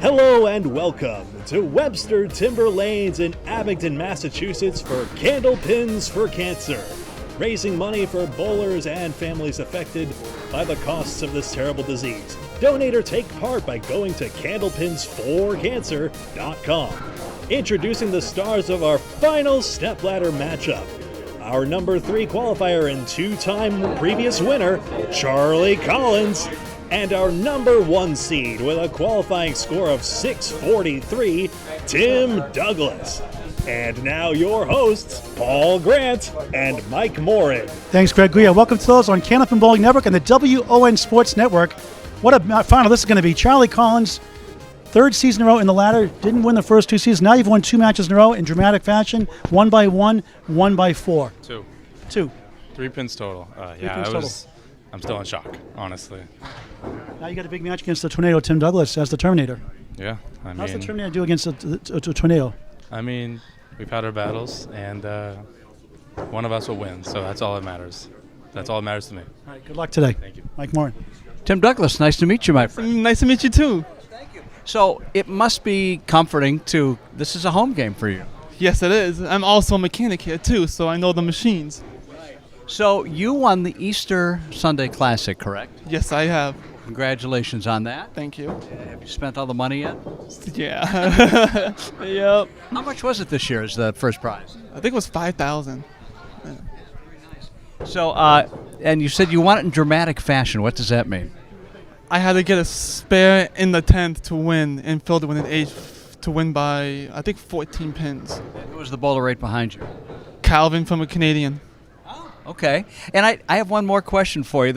Hello and welcome to Webster Timber Lanes in Abington, Massachusetts for Candlepins for Cancer, raising money for bowlers and families affected by the costs of this terrible disease. Donate or take part by going to candlepins4cancer.com. Introducing the stars of our final stepladder matchup. Our number 3 qualifier and 2-time previous winner, Charlie Collins, and our number 1 seed with a qualifying score of 643, Tim Douglas. And now your hosts, Paul Grant and Mike Morin. Thanks, Greg Gouillart. Welcome to those on Candlepin Bowling Network and the W.O.N Sports Network. What a final this is going to be. Charlie Collins, 3rd season in a row in the ladder. Didn't win the first 2 seasons. Now you've won 2 matches in a row in dramatic fashion. 1 by 1, 1 by 4. 2. 2. 3 pins total. I'm still in shock, honestly. Now you got a big match against the Tornado, Tim Douglas, as the Terminator. Yeah, How's the Terminator do against the Tornado? I mean, we've had our battles, and one of us will win, so that's all that matters. That's all that matters to me. All right, good luck today. Thank you. Mike Morin. Tim Douglas, nice to meet you, my friend. Nice to meet you, too. Thank you. So it must be comforting this is a home game for you. Yes, it is. I'm also a mechanic here, too, so I know the machines. So you won the Easter Sunday Classic, correct? Yes, I have. Congratulations on that. Thank you. Have you spent all the money yet? Yeah. Yep. How much was it this year as the first prize? I think it was 5,000. So, and you said you won it in dramatic fashion. What does that mean? I had to get a spare in the 10th to win and filled it with an 8th to win by, I think, 14 pins. Who was the bowler right behind you? Calvin from a Canadian. Okay. And I have one more question for you.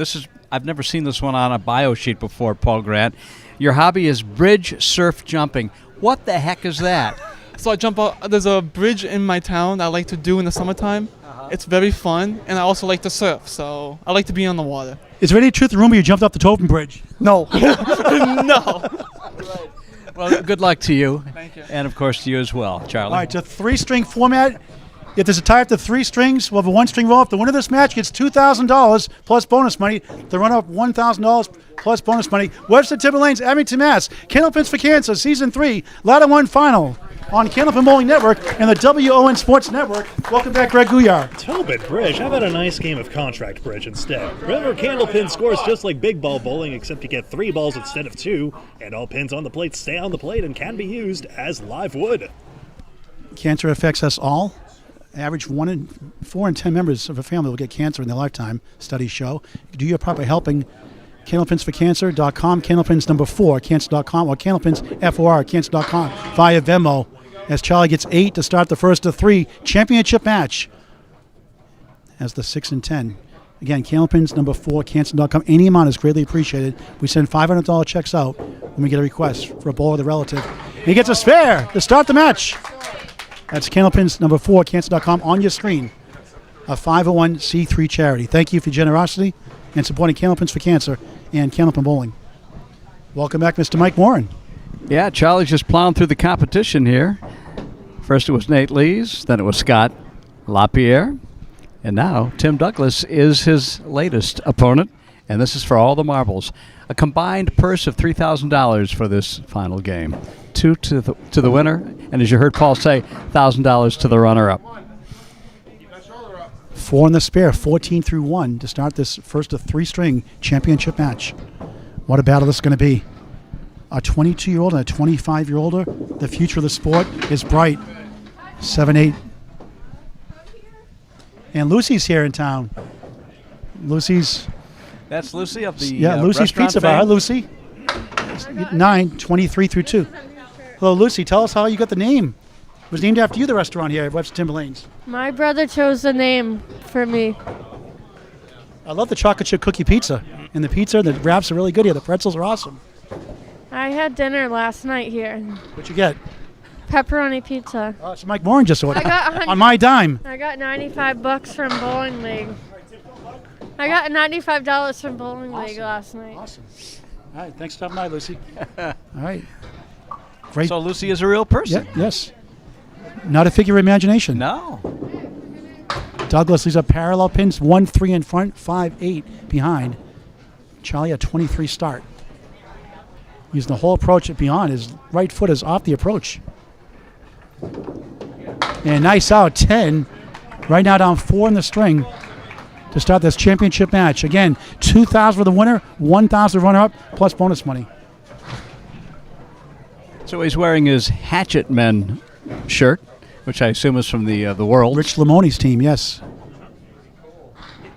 I've never seen this one on a bio sheet before, Paul Grant. Your hobby is bridge surf jumping. What the heck is that? So I jump out. There's a bridge in my town I like to do in the summertime. It's very fun, and I also like to surf, so I like to be on the water. Is there any truth in the rumor you jumped off the Tobin Bridge? No. No. Well, good luck to you. Thank you. And, of course, to you as well, Charlie. All right, it's a 3-string format. If there's a tie up to 3 strings, we'll have a 1-string roll. If the winner of this match gets $2,000 plus bonus money, the runner-up $1,000 plus bonus money. Webster Timber Lanes, Abington, Mass. Candlepins for Cancer, Season 3, Ladder 1 Final on Candlepin Bowling Network and the W.O.N Sports Network. Welcome back, Greg Gouillart. Tobin Bridge. How about a nice game of contract bridge instead? Remember, Candlepin scores just like big ball bowling, except you get 3 balls instead of 2, and all pins on the plate stay on the plate and can be used as live wood. Cancer affects us all. Average 1 in 4 in 10 members of a family will get cancer in their lifetime, studies show. Do your proper helping. Candlepinsforcancer.com, Candlepins number 4, cancer.com, or Candlepins, cancer.com, via Venmo, as Charlie gets 8 to start the first of 3 championship match as the 6 and 10. Again, Candlepins number 4, cancer.com. Any amount is greatly appreciated. We send $500 checks out when we get a request for a bowler or the relative. And he gets a spare to start the match. That's Candlepins number 4, cancer.com on your screen. A 501c3 charity. Thank you for your generosity and supporting Candlepins for Cancer and Candlepin Bowling. Welcome back, Mr. Mike Morin. Yeah, Charlie's just plowing through the competition here. First it was Nate Lees, then it was Scott LaPierre, and now Tim Douglas is his latest opponent, and this is for all the marbles. A combined purse of $3,000 for this final game. 2 to the winner, and as you heard Paul say, $1,000 to the runner-up. 4 in the spare, 14 through 1 to start this first of 3-string championship match. What a battle this is going to be. A 22-year-old and a 25-year-old. The future of the sport is bright. 7-8. And Lucy's here in town. That's Lucy of the Lucy's Pizza Bar. Hi, Lucy. 23 through 2. Hello, Lucy. Tell us how you got the name. It was named after you, the restaurant here at Webster Timber Lanes. My brother chose the name for me. I love the chocolate chip cookie pizza. And the pizza and the wraps are really good here. The pretzels are awesome. I had dinner last night here. What'd you get? Pepperoni pizza. Oh, it's Mike Morin just ordered. I got on my dime. I got $95 from Bowling League. I got $95 from Bowling League last night. Awesome. All right, thanks for stopping by, Lucy. All right. Great. So Lucy is a real person. Yeah, yes. Not a figure of imagination. No. Douglas leaves up parallel pins, 1-3 in front, 5-8 behind. Charlie, a 23 start. Using the whole approach at beyond. His right foot is off the approach. And nice out, 10. Right now down 4 in the string to start this championship match. Again, $2,000 for the winner, $1,000 for the runner-up, plus bonus money. So he's wearing his Hatchet Men shirt, which I assume is from the World. Rich Lamoni's team, yes.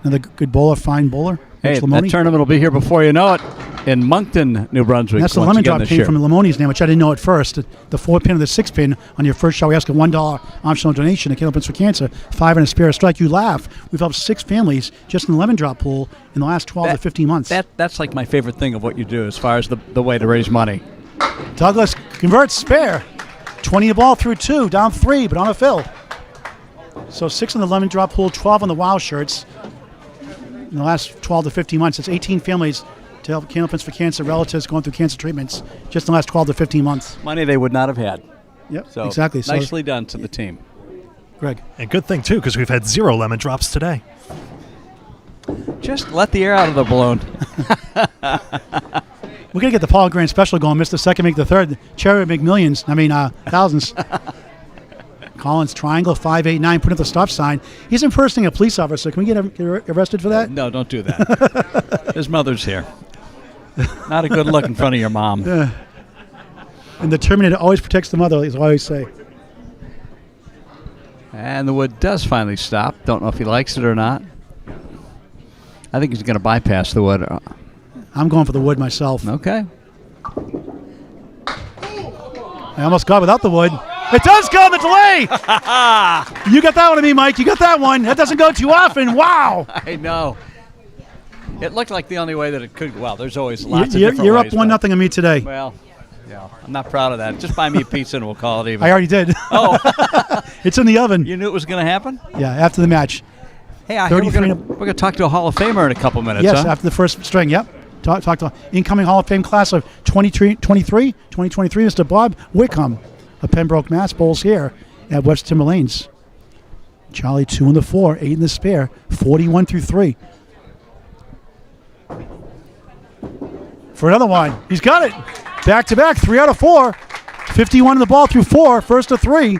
Another good bowler, fine bowler. Hey, Rich Lamoni. that tournament will be here before you know it in Moncton, New Brunswick. That's the once lemon again drop this came year. from Lamoni's name, which I didn't know at first. The 4 pin or the 6 pin on your first shot, we ask a $1 optional donation to Candlepins for Cancer, 5 and a spare strike. You laugh. We've helped 6 families just in the lemon drop pool in the last 12 to 15 months. That's like my favorite thing of what you do as far as the way to raise money. Douglas converts, spare. 20 the ball through 2, down 3, but on a fill. So 6 in the lemon drop pool, 12 on the Wow shirts. In the last 12 to 15 months, it's 18 families to help Candlepins for Cancer relatives going through cancer treatments just in the last 12 to 15 months. Money they would not have had. Yep, So exactly. Nicely done to the team. Greg. And good thing, too, because we've had 0 lemon drops today. Just let the air out of the balloon. We're going to get the Paul Grant special going. Miss the second, make the third. Cherry would make millions. Thousands. Collins, triangle, 589, put up the stop sign. He's impersonating a police officer. Can we get arrested for that? No, don't do that. His mother's here. Not a good look in front of your mom. And the Terminator always protects the mother, as I always say. And the wood does finally stop. Don't know if he likes it or not. I think he's going to bypass the wood. I'm going for the wood myself. Okay. I almost got without the wood. It does go on the delay! You got that one to me, Mike. You got that one. That doesn't go too often. Wow! I know. It looked like the only way that it could. Well, there's always lots of different You're ways, up 1-0 on me today. Well, yeah, I'm not proud of that. Just buy me a pizza and we'll call it even. I already did. Oh. It's in the oven. You knew it was going to happen? Yeah, after the match. Hey, I hear we're going to talk to a Hall of Famer in a couple minutes, Yes, huh? after the first string, yep. Talk to incoming Hall of Fame class of 2023, Mr. Bob Wickham of Pembroke, Mass. Bowls here at Webster Timber Lanes. Charlie 2 in the 4, 8 in the spare, 41 through 3. For another one. He's got it. Back to back, 3 out of 4. 51 in the ball through 4, first to 3.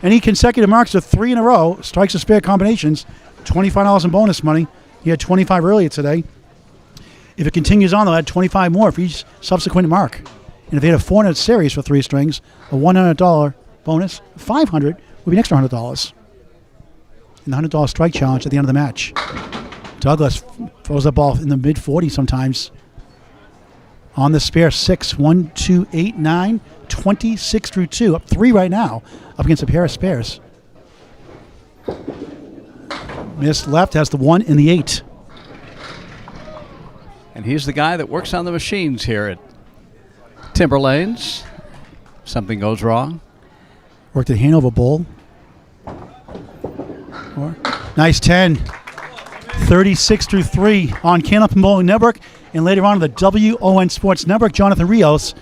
Any consecutive marks of 3 in a row. Strikes and spare combinations. $25 in bonus money. He had 25 earlier today. If it continues on, they'll add 25 more for each subsequent mark. And if they had a 400 series for 3 strings, a $100 bonus, 500 would be an extra $100. And the $100 strike challenge at the end of the match. Douglas throws that ball in the mid-40s sometimes. On the spare, 6, 1, 2, 8, 9, 26 through 2. Up 3 right now, up against a pair of spares. Missed left, has the 1 and the 8. And he's the guy that works on the machines here at Timber Lanes. Something goes wrong. Worked at Hanover Bowl. Nice 10. 36 through 3 on Candlepin Bowling Network. And later on the W.O.N Sports Network, Jonathan Rios,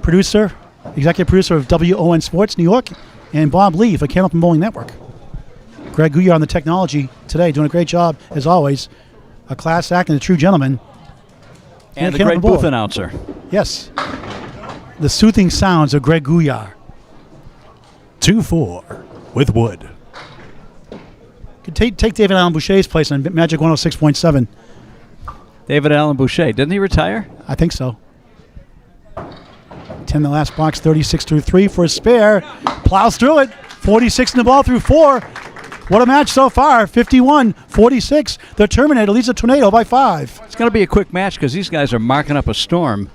executive producer of W.O.N Sports New York, and Bob Lee for Candlepin Bowling Network. Greg Gouillart on the technology today, doing a great job, as always. A class act and a true gentleman. And the great booth announcer. Yes. The soothing sounds of Greg Gouillart. 2-4 with wood. Could take David Allen Boucher's place on Magic 106.7. David Allen Boucher. Didn't he retire? I think so. 10 the last box, 36 through 3 for a spare. Plows through it. 46 in the ball through 4. What a match so far. 51-46. The Terminator leads the Tornado by 5. It's going to be a quick match because these guys are marking up a storm.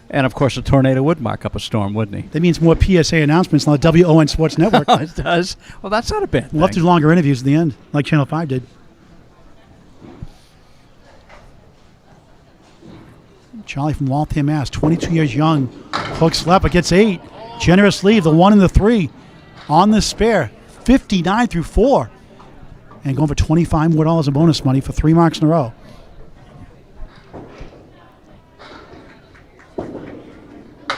And, of course, a tornado would mark up a storm, wouldn't he? That means more PSA announcements on the W.O.N Sports Network. It does. Well, that's not a bad thing. We'll have to do longer interviews at the end, like Channel 5 did. Charlie from Waltham, Mass., 22 years young. Hooks left, but gets 8. Generous leave, the 1 and the 3. On the spare, 59 through 4. And going for $25 more in bonus money for 3 marks in a row.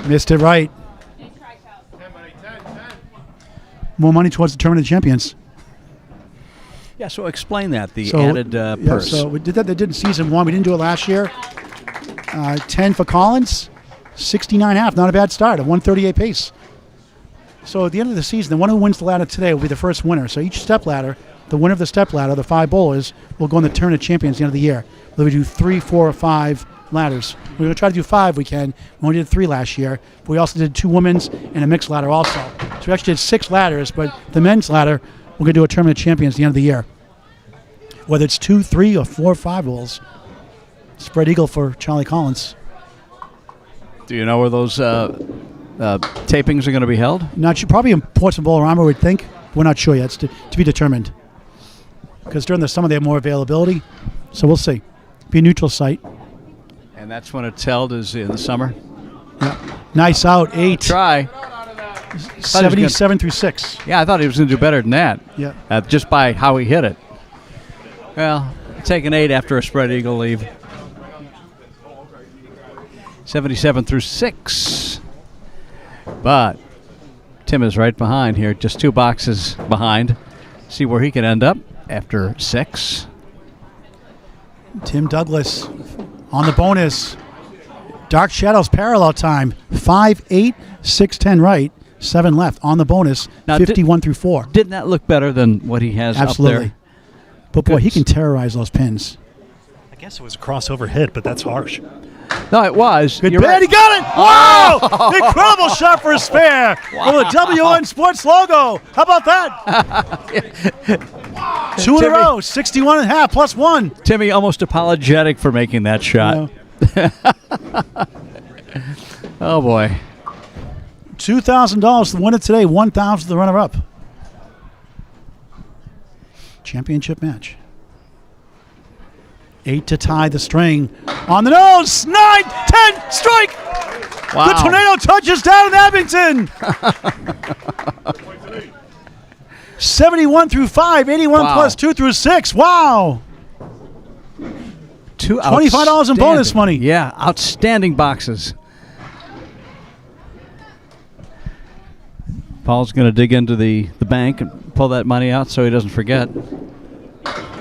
Missed it right. More money towards the Terminator champions. Yeah, so explain that, the added purse. So we did that. They did in season 1. We didn't do it last year. 10 for Collins. 69.5, not a bad start, a 138 pace. So at the end of the season, the one who wins the ladder today will be the first winner. So each step ladder, the winner of the step ladder, the 5 bowlers, will go in the Tournament of Champions at the end of the year. Whether we do 3, 4, or 5 ladders. We're going to try to do 5 we can. We only did 3 last year. But we also did 2 women's and a mixed ladder also. So we actually did 6 ladders, but the men's ladder, we're going to do a Tournament of Champions at the end of the year. Whether it's 2, 3, or 4 or 5 bowls. Spread eagle for Charlie Collins. Do you know where those tapings are going to be held? Not sure. Probably in Portsmouth Bowling, I would think. We're not sure yet. It's to be determined. Because during the summer they have more availability. So we'll see. Be a neutral site. And that's when it's held, is in the summer? Yeah. Nice out. 8. Try. 77 through 6. Yeah, I thought he was going to do better than that. Yeah. Just by how he hit it. Well, take an 8 after a spread eagle leave. 77 through 6. But Tim is right behind here, just 2 boxes behind. See where he can end up after 6. Tim Douglas on the bonus. Dark Shadows parallel time. 5, 8, 6, 10 right, 7 left on the bonus. Now 51 through 4. Didn't that look better than what he has Absolutely. up there? But boy, he can terrorize those pins. I guess it was a crossover hit, but that's harsh. No, it was. Good You're bid. right. He got it. Wow! Incredible shot for a spare. Wow. With a W.O.N Sports logo. How about that? 2 in a row. 61.5 plus 1. Timmy almost apologetic for making that shot. Oh, boy. $2,000 to the winner today. $1,000 to the runner-up. Championship match. 8 to tie the string. On the nose. 9, 10, strike. Wow. The tornado touches down in Abington. 71 through 5, 81 plus 2 through 6. Wow. $25 in bonus money. Yeah, outstanding boxes. Paul's going to dig into the bank and pull that money out so he doesn't forget.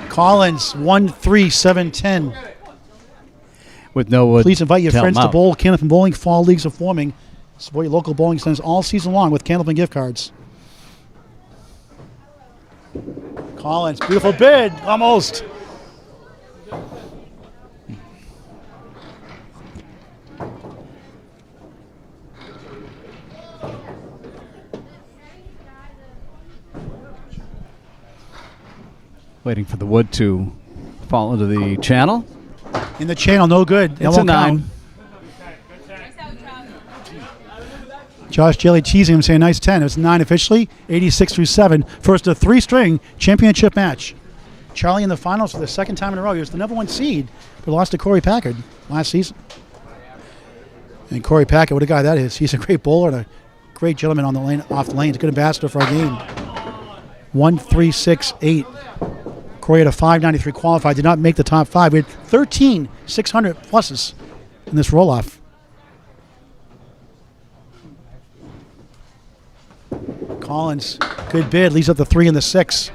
Collins, 1, 3, 7, 10. With no wood. Please invite your friends to bowl. Candlepin Bowling Fall Leagues are forming. Support your local bowling centers all season long with Candlepin gift cards. Collins, beautiful bid. Almost. Waiting for the wood to fall into the channel. In the channel, no good. It's a 9. Josh Jelly teasing him, saying nice 10. It was 9 officially, 86 through 7. First a 3-string championship match. Charlie in the finals for the second time in a row. He was the number 1 seed, but lost to Corey Packard last season. And Corey Packard, what a guy that is. He's a great bowler and a great gentleman on the lane, off the lane. He's a good ambassador for our game. 1, 3, 6, 8. Corey had a 593 qualified, did not make the top 5. We had 13 600 pluses in this roll-off. Collins, good bid, leaves up the 3 and the 6.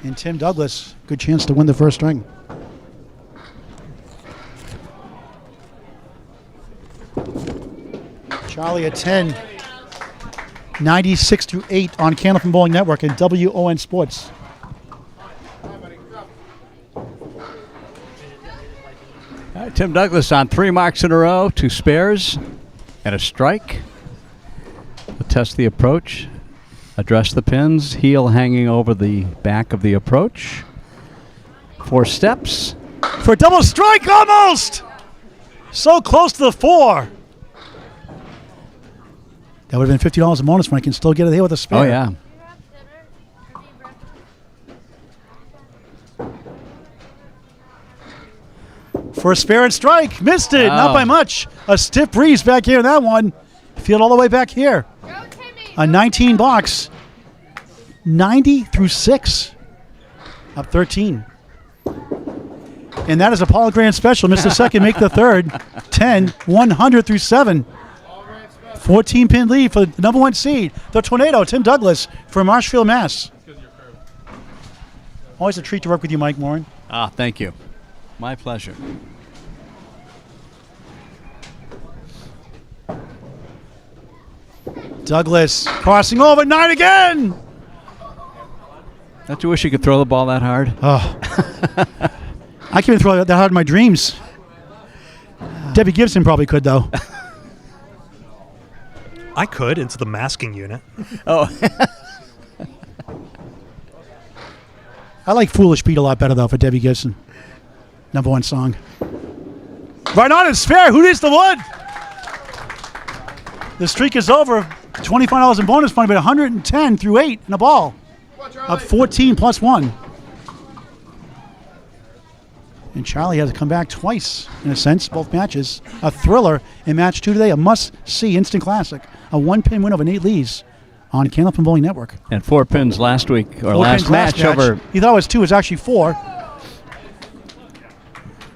And Tim Douglas, good chance to win the first string. Charlie at 10. 96 through 8 on Candlepin Bowling Network and W.O.N Sports. All right, Tim Douglas on 3 marks in a row, 2 spares, and a strike. We'll test the approach, address the pins, heel hanging over the back of the approach. 4 steps. For a double strike, almost! So close to the 4. That would have been $50 in bonus when I can still get it here with a spare. Oh, yeah. For a spare and strike. Missed it. Not by much. A stiff breeze back here in that one. Field all the way back here. A 19 box. 90 through 6. Up 13. And that is a Paul Grant special. Missed the second, make the third. 10, 100 through 7. 14-pin lead for the number 1 seed. The Tornado, Tim Douglas, from Marshfield, Mass. Always a treat to work with you, Mike Morin. Thank you. My pleasure. Douglas crossing over, 9 again. Don't you wish you could throw the ball that hard? Oh, I can't even throw that hard in my dreams. Debbie Gibson probably could, though. I could into the masking unit. Oh. I like Foolish Pete a lot better, though, for Debbie Gibson. #1 song. Right on, it's fair. Who needs the wood? The streak is over. $25 in bonus money, but 110 through 8 in a ball. Up 14 plus 1. And Charlie has to come back twice, in a sense, both matches. A thriller in match 2 today, a must-see instant classic. A 1-pin win over Nate Lees on Candlepin Bowling Network. And 4 pins last week, or 4 last pins match over. He thought it was 2, it was actually 4.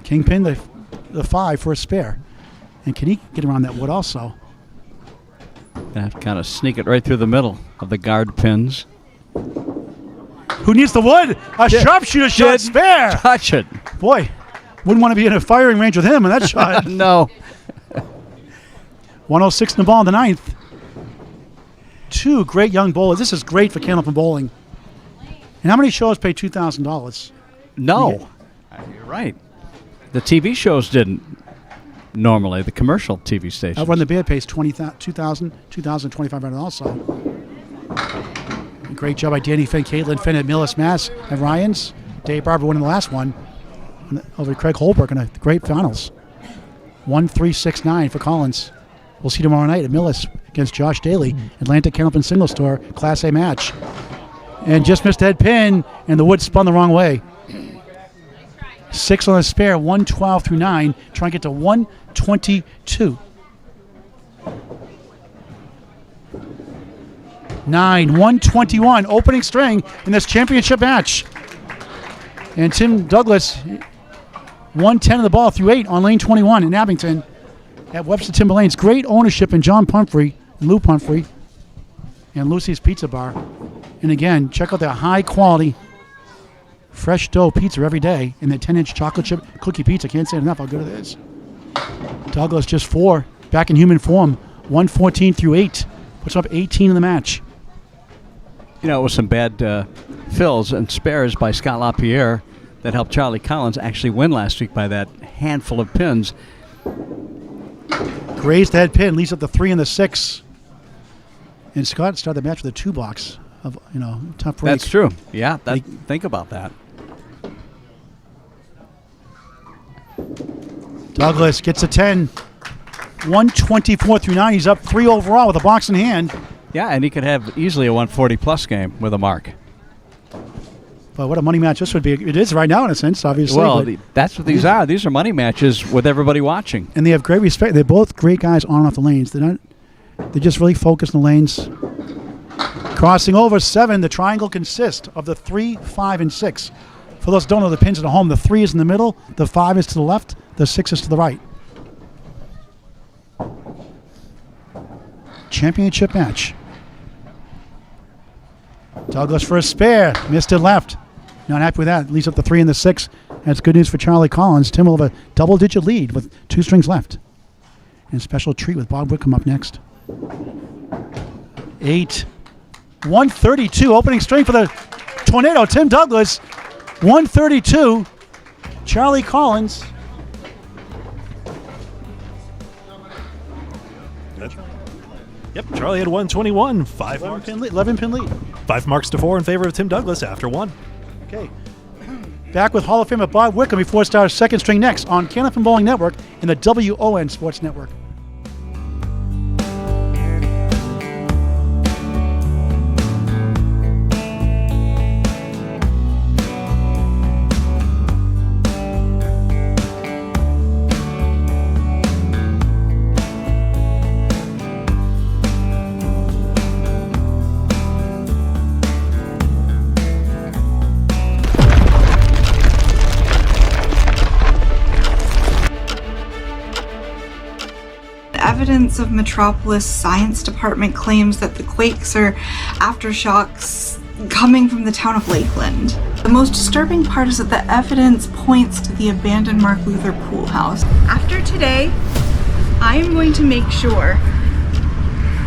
Kingpin, the 5 for a spare. And can he get around that wood also? That kind of sneak it right through the middle of the guard pins. Who needs the wood? A sharpshooter shot spare. Touch it. Boy, wouldn't want to be in a firing range with him on that shot. No. 106 in the ball in the 9th. 2 great young bowlers. This is great for Candlepin Bowling. And how many shows pay $2,000? No. You're right. The TV shows didn't. Normally, the commercial TV stations. Outrun the Beard pays $2,000, $2,500 also. Great job by Danny Finn, Caitlin Finn at Millis, Mass, at Ryan's. Dave Barber winning the last one over Craig Holbrook in a great finals. 1-3-6-9 for Collins. We'll see tomorrow night at Millis against Josh Daly. Atlantic Candlepin Single Store, Class A match. And just missed head pin, and the wood spun the wrong way. 6 on the spare, 112 through 9. Trying to get to 122. 9, 121, opening string in this championship match. And Tim Douglas, 110 of the ball through 8 on lane 21 in Abington at Webster Timber Lanes. Great ownership in John Pumphrey and Lou Pumphrey and Lucy's Pizza Bar. And again, check out their high quality fresh dough pizza every day and their 10-inch chocolate chip cookie pizza. Can't say enough how good it is. Douglas just 4, back in human form, 114 through 8. Puts up 18 in the match. You know, it was some bad fills and spares by Scott LaPierre that helped Charlie Collins actually win last week by that handful of pins. Grazed that pin, leads up the 3 and the 6. And Scott started the match with a 2 box of, tough break. That's true. Yeah, think about that. Douglas gets a 10. 124 through 9. He's up 3 overall with a box in hand. Yeah, and he could have easily a 140-plus game with a mark. But what a money match this would be. It is right now, in a sense, obviously. Well, that's what these are. These are money matches with everybody watching. And they have great respect. They're both great guys on and off the lanes. They're just really focused on the lanes. Crossing over 7, the triangle consists of the 3, 5, and 6. For those who don't know the pins at home, the 3 is in the middle, the 5 is to the left, the 6 is to the right. Championship match. Douglas for a spare. Missed it left. Not happy with that. Leaves up the 3 and the 6. That's good news for Charlie Collins. Tim will have a double-digit lead with 2 strings left. And a special treat with Bob Wickham up next. 8. 132. Opening string for the Tornado. Tim Douglas. 132. Charlie Collins. Yep, Charlie had 121. 11 pin lead. 5 marks to 4 in favor of Tim Douglas after 1. Okay. Back with Hall of Famer Bob Wickham before it starts second string next on Candlepin Bowling Network and the W.O.N Sports Network. Evidence of Metropolis Science Department claims that the quakes are aftershocks coming from the town of Lakeland. The most disturbing part is that the evidence points to the abandoned Mark Luther pool house. After today, I am going to make sure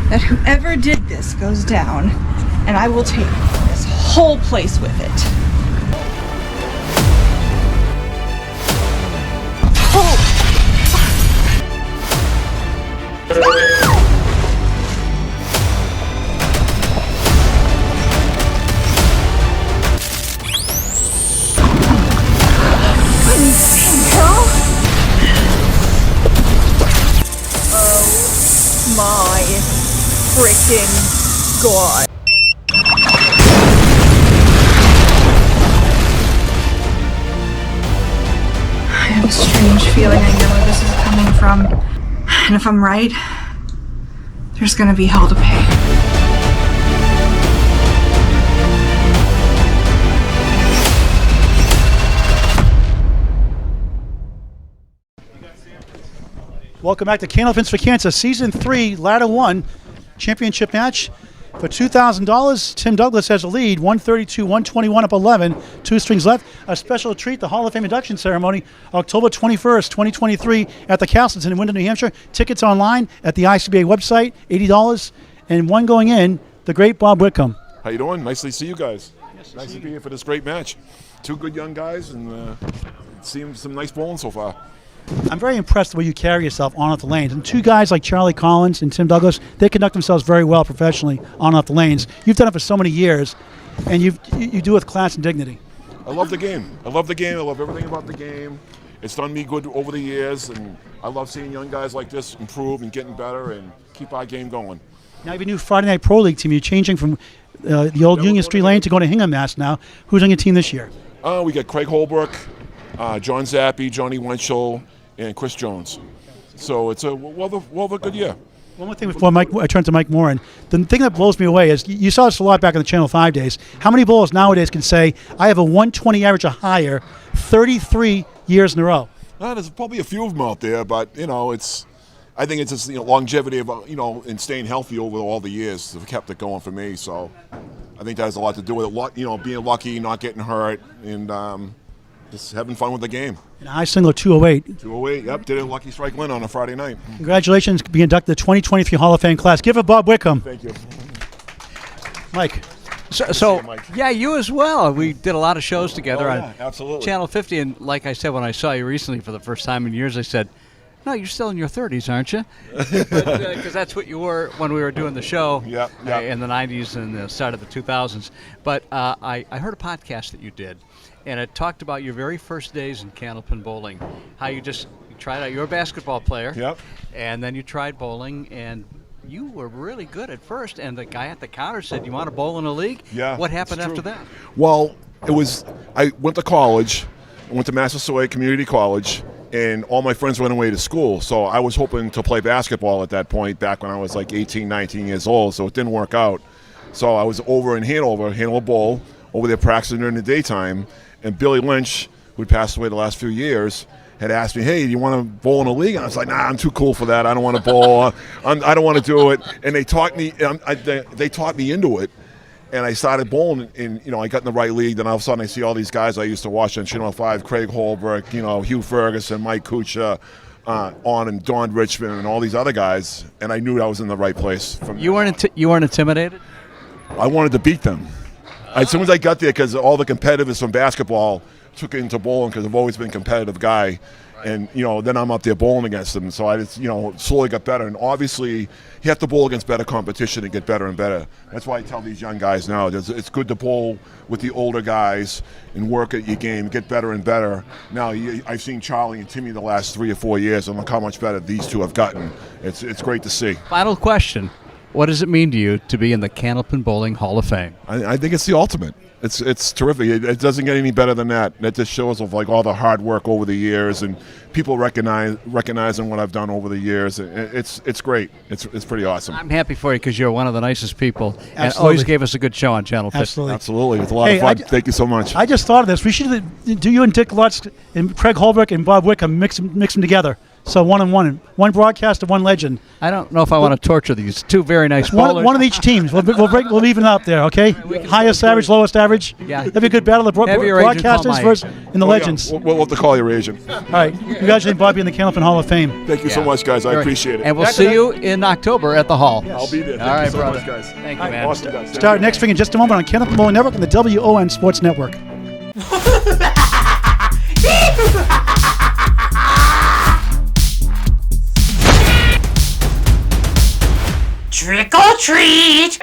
that whoever did this goes down, and I will take this whole place with it. Oh my freaking god. I have a strange feeling I know where this is coming from. And if I'm right, there's gonna be hell to pay. Welcome back to Candlepins for Cancer, Season 3, Ladder 1, championship match. For $2,000, Tim Douglas has a lead, 132-121 up 11, 2 strings left. A special treat, the Hall of Fame induction ceremony, October 21st, 2023 at the Castleton in Wyndham, New Hampshire. Tickets online at the ICBA website, $80. And one going in, the great Bob Whitcomb. How you doing? Nice to see you guys. Nice to be here for this great match. 2 good young guys, and it seems some nice bowling so far. I'm very impressed the way you carry yourself on off the lanes. And 2 guys like Charlie Collins and Tim Douglas, they conduct themselves very well professionally on off the lanes. You've done it for so many years, and you do it with class and dignity. I love the game. I love the game. I love everything about the game. It's done me good over the years, and I love seeing young guys like this improve and getting better and keep our game going. Now you have a new Friday Night Pro League team. You're changing from the old Union Street Lane to going to Hingham, Mass now. Who's on your team this year? We got Craig Holbrook, John Zappi, Johnny Wenchel, and Chris Jones. So it's a good year. One more thing before I turn to Mike Morin. The thing that blows me away is you saw this a lot back in the Channel 5 days. How many bowlers nowadays can say, I have a 120 average or higher 33 years in a row? There's probably a few of them out there, but I think it's just longevity of and staying healthy over all the years have kept it going for me. So I think that has a lot to do with it. Being lucky, not getting hurt, and just having fun with the game. And a high single 208. 208, yep. Did a lucky strike win on a Friday night. Congratulations being inducted to the 2023 Hall of Fame class. Give it Bob Whitcomb. Thank you. Mike. So yeah, you as well. We did a lot of shows together on absolutely. Channel 50, and like I said, when I saw you recently for the first time in years, I said, no, you're still in your 30s, aren't you? Because that's what you were when we were doing the show in the 90s and the start of the 2000s. But I heard a podcast that you did, and it talked about your very first days in Candlepin bowling, how you tried out. You're a basketball player, and then you tried bowling, and you were really good at first, and the guy at the counter said, you want to bowl in a league? Yeah. What happened after that? Well, I went to college. I went to Massasoit Community College, and all my friends went away to school. So I was hoping to play basketball at that point, back when I was like 18, 19 years old, so it didn't work out. So I was over in Hanover Bowl, over there practicing during the daytime, and Billy Lynch, who'd passed away the last few years, had asked me, hey, do you want to bowl in a league? And I was like, nah, I'm too cool for that. I don't want to bowl. I don't want to do it. And they taught me into it. And I started bowling, and I got in the right league. Then all of a sudden, I see all these guys I used to watch on Channel 5: Craig Holbrook, Hugh Ferguson, Mike Kuchar, and Don Richmond, and all these other guys. And I knew I was in the right place. You weren't intimidated? I wanted to beat them. As soon as I got there, because all the competitors from basketball took it into bowling, because I've always been a competitive guy. And, then I'm up there bowling against them. So I just, slowly got better. And obviously, you have to bowl against better competition and get better and better. That's why I tell these young guys now, it's good to bowl with the older guys and work at your game, get better and better. Now, I've seen Charlie and Timmy the last 3 or 4 years, and look how much better these two have gotten. It's great to see. Final question. What does it mean to you to be in the Candlepin Bowling Hall of Fame? I think it's the ultimate. It's terrific. It doesn't get any better than that. That just shows of all the hard work over the years, and people recognizing what I've done over the years. It's great. It's pretty awesome. I'm happy for you because you're one of the nicest people, and always gave us a good show on Channel 50. Absolutely. It's a lot of fun. Thank you so much. I just thought of this. We should do you and Dick Lutz and Craig Holbrook and Bob Whitcomb mix them together. So 1-1. One broadcaster, one legend. I don't know if I want to torture these two very nice bowlers. One of each teams. We'll even it up there, okay? Highest average, lowest average. Yeah. That'd be a good battle. The Heavier agent, call broadcasters my versus and the legends. Yeah. We'll have to call your agent. All right. Congratulations, Bobby, in the Candlepin Hall of Fame. Thank you so much, guys. I appreciate it. And we'll see you in October at the Hall. I'll be there. Thank All right, you so brother. much, guys. Thank you, man. Awesome, guys. Start next thing in just a moment on Candlepin Bowling Network and the W.O.N Sports Network. Trick or treat!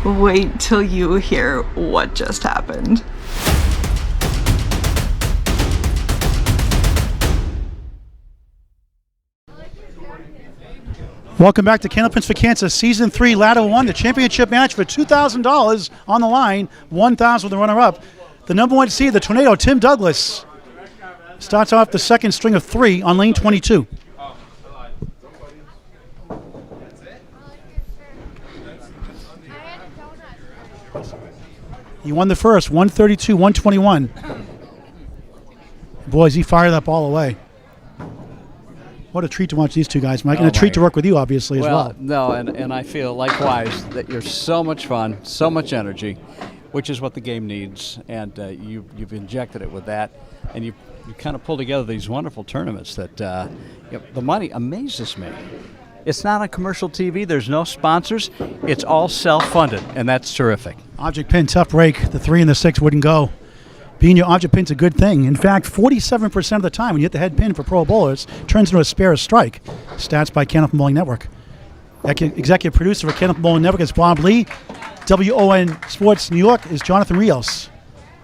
Wait till you hear what just happened. Welcome back to Candlepins for Cancer, Season 3, Ladder 1, the championship match for $2,000 on the line, $1,000 with the runner-up. The number 1 seed, the Tornado, Tim Douglas, starts off the second string of 3 on lane 22. He won the first, 132, 121. Boys, he fired that ball away. What a treat to watch these two guys, Mike, and a treat to work with you, obviously, as well. No, and I feel likewise that you're so much fun, so much energy, which is what the game needs, and you've injected it with that, and you kind of pull together these wonderful tournaments that the money amazes me. It's not on commercial TV. There's no sponsors. It's all self-funded, and that's terrific. Object pin, tough break. The 3 and the 6 wouldn't go. Being your object pin's a good thing. In fact, 47% of the time when you hit the head pin for pro bowlers, turns into a spare strike. Stats by Candlepin Bowling Network. Executive producer for Candlepin Bowling Network is Bob Lee. W.O.N Sports New York is Jonathan Rios.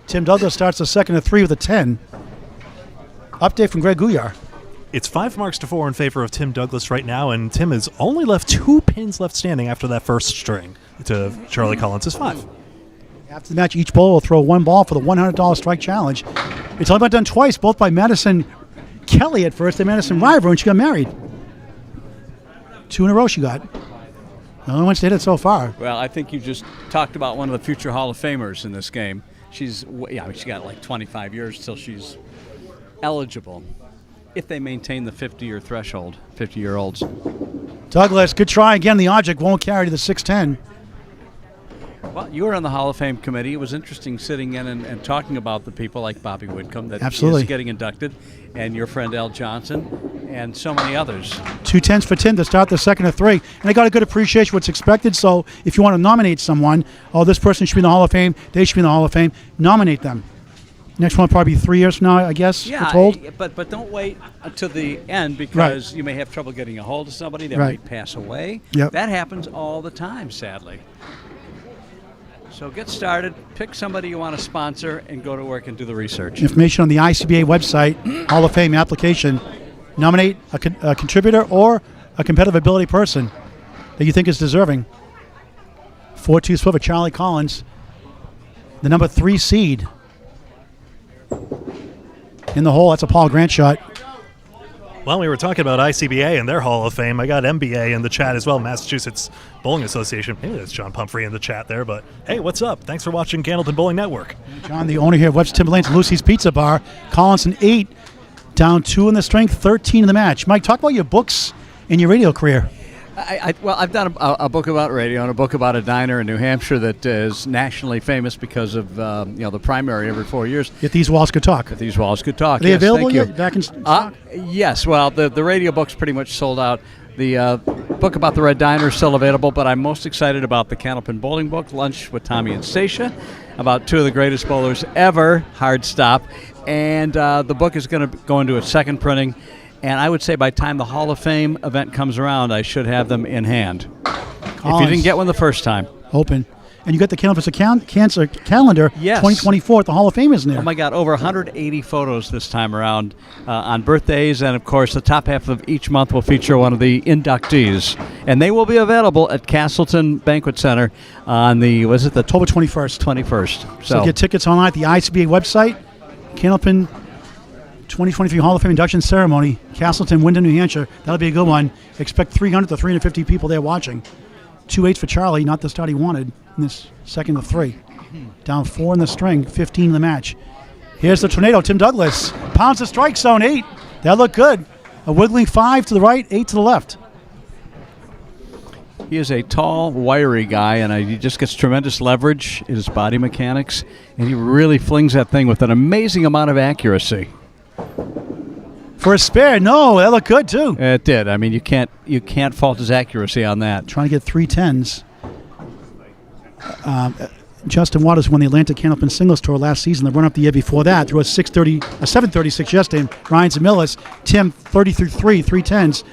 Tim Douglas starts the second of 3 with a 10. Update from Greg Gouillart. It's 5 marks to 4 in favor of Tim Douglas right now, and Tim has only left 2 pins left standing after that first string to Charlie Collins' 5. After the match, each bowler will throw 1 ball for the $100 strike challenge. It's only been done twice, both by Madison Kelly at first and Madison River, and she got married. 2 in a row she got. The only one she did it so far. Well, I think you just talked about one of the future Hall of Famers in this game. She got like 25 years till she's eligible, if they maintain the 50-year threshold, 50-year-olds. Douglas, good try again. The object won't carry to the 610. Well, you were on the Hall of Fame committee. It was interesting sitting in and talking about the people like Bobby Whitcomb that Absolutely is getting inducted, and your friend Al Johnson, and so many others. 2 10s for Tim to start the second of 3. And they got a good appreciation of what's expected, so if you want to nominate someone, this person should be in the Hall of Fame, they should be in the Hall of Fame, nominate them. Next one will probably be 3 years from now, I guess, we're told. But don't wait until the end because you may have trouble getting a hold of somebody. They might pass away. Yep. That happens all the time, sadly. So get started, pick somebody you want to sponsor, and go to work and do the research. Information on the ICBA website, Hall of Fame application. Nominate a contributor or a competitive ability person that you think is deserving. 4-2 split for Charlie Collins, the number 3 seed. In the hole, that's a Paul Grant shot. Well, we were talking about ICBA and their Hall of Fame. I got MBA in the chat as well, Massachusetts Bowling Association. Maybe that's John Pumphrey in the chat there, but hey, what's up? Thanks for watching Candlepin Bowling Network. John, the owner here of Webster Timberlane's Lucy's Pizza Bar. Collins an 8, down 2 in the strength, 13 in the match. Mike, talk about your books and your radio career. I've done a book about radio and a book about a diner in New Hampshire that is nationally famous because of the primary every 4 years. If These Walls Could Talk. If These Walls Could Talk. Are they yes, available thank you. yet? Back in stock? Yes. Well, the radio book's pretty much sold out. The book about the Red Diner is still available, but I'm most excited about the Candlepin Bowling book, Lunch with Tommy and Stacia, about 2 of the greatest bowlers ever, hard stop. And the book is going to go into its second printing. And I would say by the time the Hall of Fame event comes around, I should have them in hand. Collins, if you didn't get one the first time. Open. And you got the Candlepins Cancer calendar, Yes. 2024 at the Hall of Fame is in there. Oh my God, over 180 photos this time around on birthdays, and of course the top half of each month will feature one of the inductees, and they will be available at Castleton Banquet Center on the October 21st. 21st. So get tickets online at the ICBA website. Candlepin 2023 Hall of Fame induction ceremony, Castleton, Wyndham, New Hampshire. That'll be a good one. Expect 300 to 350 people there watching. 2-8 for Charlie, not the start he wanted in this second of 3. Down 4 in the string, 15 in the match. Here's the tornado, Tim Douglas. Pounds the strike zone, 8. That looked good. A wiggling 5 to the right, 8 to the left. He is a tall, wiry guy, and he just gets tremendous leverage in his body mechanics, and he really flings that thing with an amazing amount of accuracy. For a spare, no, that looked good too. It did. I mean, you can't fault his accuracy on that. Trying to get 3 10s. Justin Waters won the Atlantic Candlepin Singles Tour last season. The run up the year before that threw a 736 yesterday. Ryan Zamillis, Tim 30-3, 3 10s.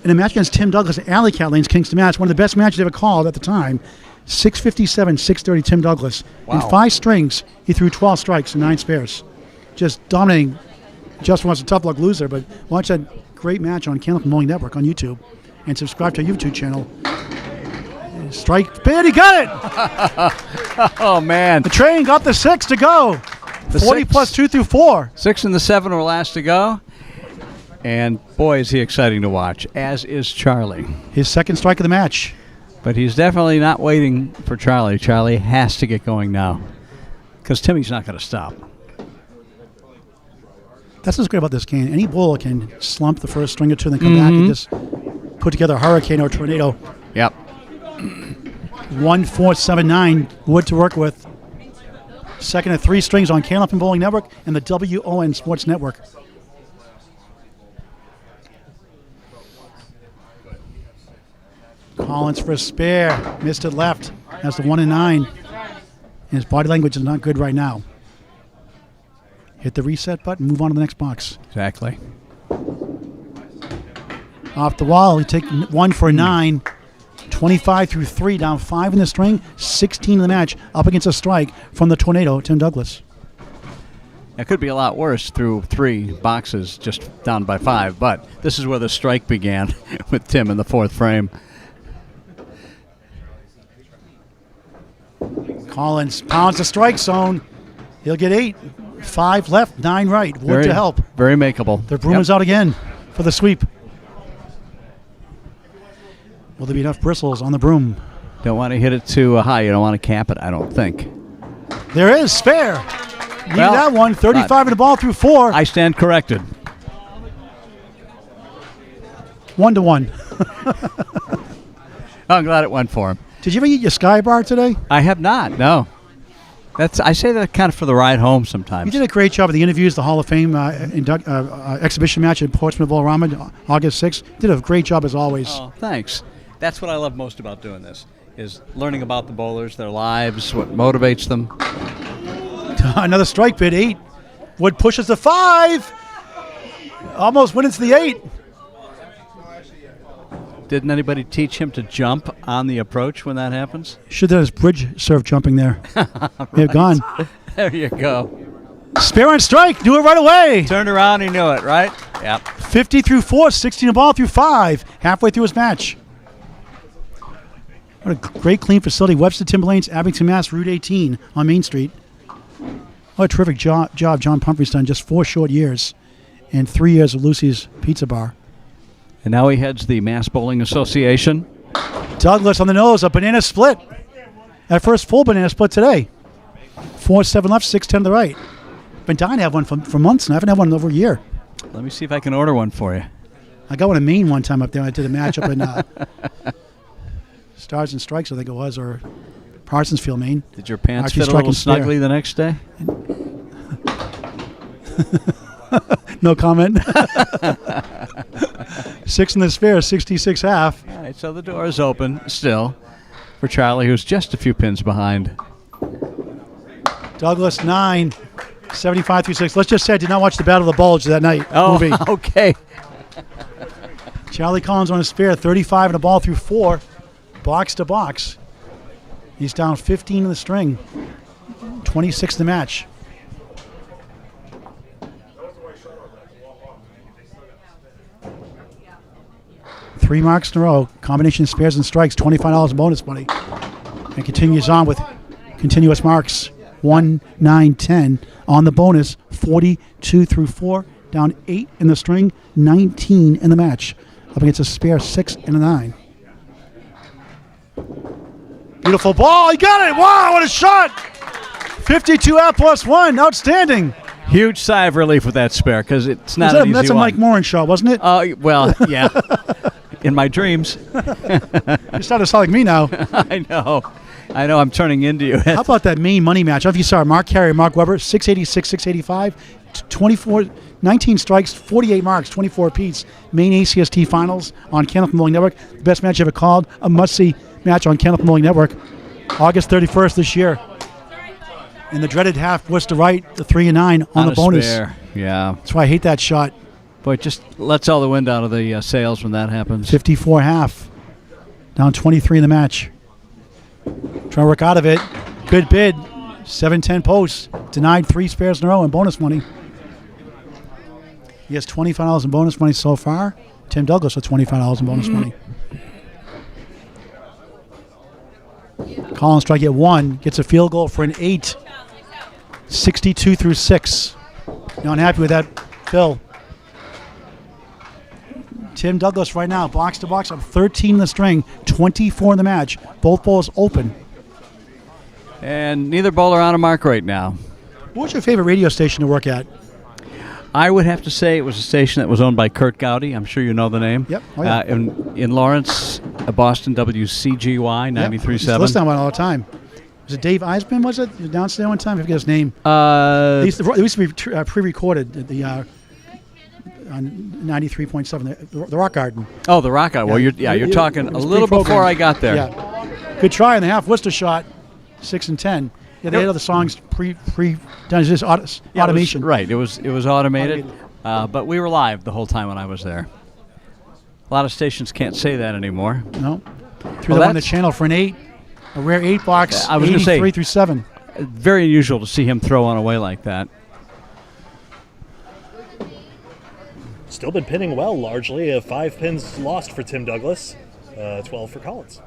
In a match against Tim Douglas at Alley Cat Lanes, Kingston, Mass. One of the best matches ever called at the time. 657, 630, Tim Douglas. Wow. In 5 strings, he threw 12 strikes and 9 spares. Just dominating. Justin was a tough luck loser, but watch that great match on Candlepin Bowling Network on YouTube and subscribe to our YouTube channel. Strike, bid, he got it! Oh, man. The train got the 6 to go. The 40 6. plus 2 through 4. 6 and the 7 were last to go. And boy, is he exciting to watch, as is Charlie. His second strike of the match. But he's definitely not waiting for Charlie. Charlie has to get going now because Timmy's not going to stop. That's what's great about this game. Any bowler can slump the first string or two and then come back and just put together a hurricane or a tornado. Yep. 1-4-7-9 wood to work with. Second of 3 strings on Candlepin Bowling Network and the W.O.N Sports Network. Collins for a spare. Missed it left. That's the 1 and 9. And his body language is not good right now. Hit the reset button, move on to the next box. Exactly. Off the wall, he take 1 for a 9. 25 through 3, down 5 in the string, 16 in the match, up against a strike from the tornado, Tim Douglas. It could be a lot worse through 3 boxes, just down by 5, but this is where the strike began with Tim in the 4th frame. Collins pounds the strike zone. He'll get 8. 5 left, 9 right. Wood to help. Very makeable. The broom is out again for the sweep. Will there be enough bristles on the broom? Don't want to hit it too high. You don't want to cap it, I don't think. There is spare. Needed Well, that one. 35 in the ball through 4. I stand corrected. 1-1. I'm glad it went for him. Did you ever eat your Sky Bar today? I have not, no. I say that kind of for the ride home sometimes. You did a great job at the interviews, the Hall of Fame exhibition match at Portsmouth Bolorama, August 6th. Did a great job as always. Oh, thanks. That's what I love most about doing this, is learning about the bowlers, their lives, what motivates them. Another strike bid, 8. Wood pushes the 5. Almost went into the 8. Didn't anybody teach him to jump on the approach when that happens? Should have his bridge serve jumping there. They're gone. There you go. Spare on strike. Do it right away. Turned around, he knew it, right? Yep. 50 through 4, 16 a ball through 5. Halfway through his match. What a great clean facility. Webster Timberlanes, Abington, Mass, Route 18 on Main Street. What a terrific job John Pumphrey's done. Just 4 short years and 3 years of Lucy's Pizza Bar. And now he heads the Mass Bowling Association. Douglas on the nose, a banana split. That first full banana split today. 4-7 left, 6-10 to the right. Been dying to have one for months now. I haven't had one in over a year. Let me see if I can order one for you. I got one in Maine one time up there. I did a match up in Stars and Strikes, I think it was, or Parsonsfield, Maine. Did your pants Actually fit a little striking snugly the next day? No comment. 6 in the spare, 66 half. All right, so the door is open still for Charlie, who's just a few pins behind. Douglas 9, 75 through 6. Let's just say I did not watch the Battle of the Bulge that night. Oh, movie. Okay. Charlie Collins on a spare, 35 and a ball through 4, box to box. He's down 15 in the string. 26 the match. Three marks in a row. Combination spares and strikes. $25 in bonus money. And continues on with continuous marks. 1, 9, 10 on the bonus. 42 through 4. Down 8 in the string. 19 in the match. Up against a spare 6 and a 9. Beautiful ball. He got it. Wow, what a shot. 52 out plus 1. Outstanding. Huge sigh of relief with that spare because it's not an easy That's a Mike Morin shot, wasn't it? Well, yeah. In my dreams. You started to sound like me now. I know. I'm turning into you. How about that Maine money match? I don't know if you saw it. Mark Carey, Mark Weber, 686, 685, 24, 19 strikes, 48 marks, 24 apiece. Maine ACST Finals on Candlepin Bowling Network. The best match ever called. A must-see match on Candlepin Bowling Network. August 31st this year. And the dreaded half was to right, the 3 and 9 on the bonus. Spare. Yeah. That's why I hate that shot. Boy, it just lets all the wind out of the sails when that happens. 54 half. Down 23 in the match. Trying to work out of it. Good bid. 7-10 posts. Denied 3 spares in a row in bonus money. He has $25 in bonus money so far. Tim Douglas with $25 in bonus money. Collins trying to get 1. Gets a field goal for an 8. 62 through 6. Not happy with that, Phil. Tim Douglas right now, box to box, up 13 in the string, 24 in the match. Both bowls open. And neither bowler on a mark right now. What was your favorite radio station to work at? I would have to say it was a station that was owned by Kurt Gowdy. I'm sure you know the name. Yep. Oh, yeah. In Lawrence, Boston, WCGY 93.7. Listen to one all the time. Was it Dave Eisman, was it? He was downstairs there one time? I forget his name. It used to be pre-recorded at the on 93.7, the Rock Garden. Oh, the Rock Garden. Well, you're talking a little before I got there. Yeah. Good try in the half. Worcester shot, 6 and 10. Yeah, they had other songs pre done. It's just automation. It was automated. But we were live the whole time when I was there. A lot of stations can't say that anymore. No. Threw that on the channel for an 8. A rare 8 box, I was 83 through 7. Very unusual to see him throw one away like that. Still been pinning well, largely. 5 pins lost for Tim Douglas, 12 for Collins.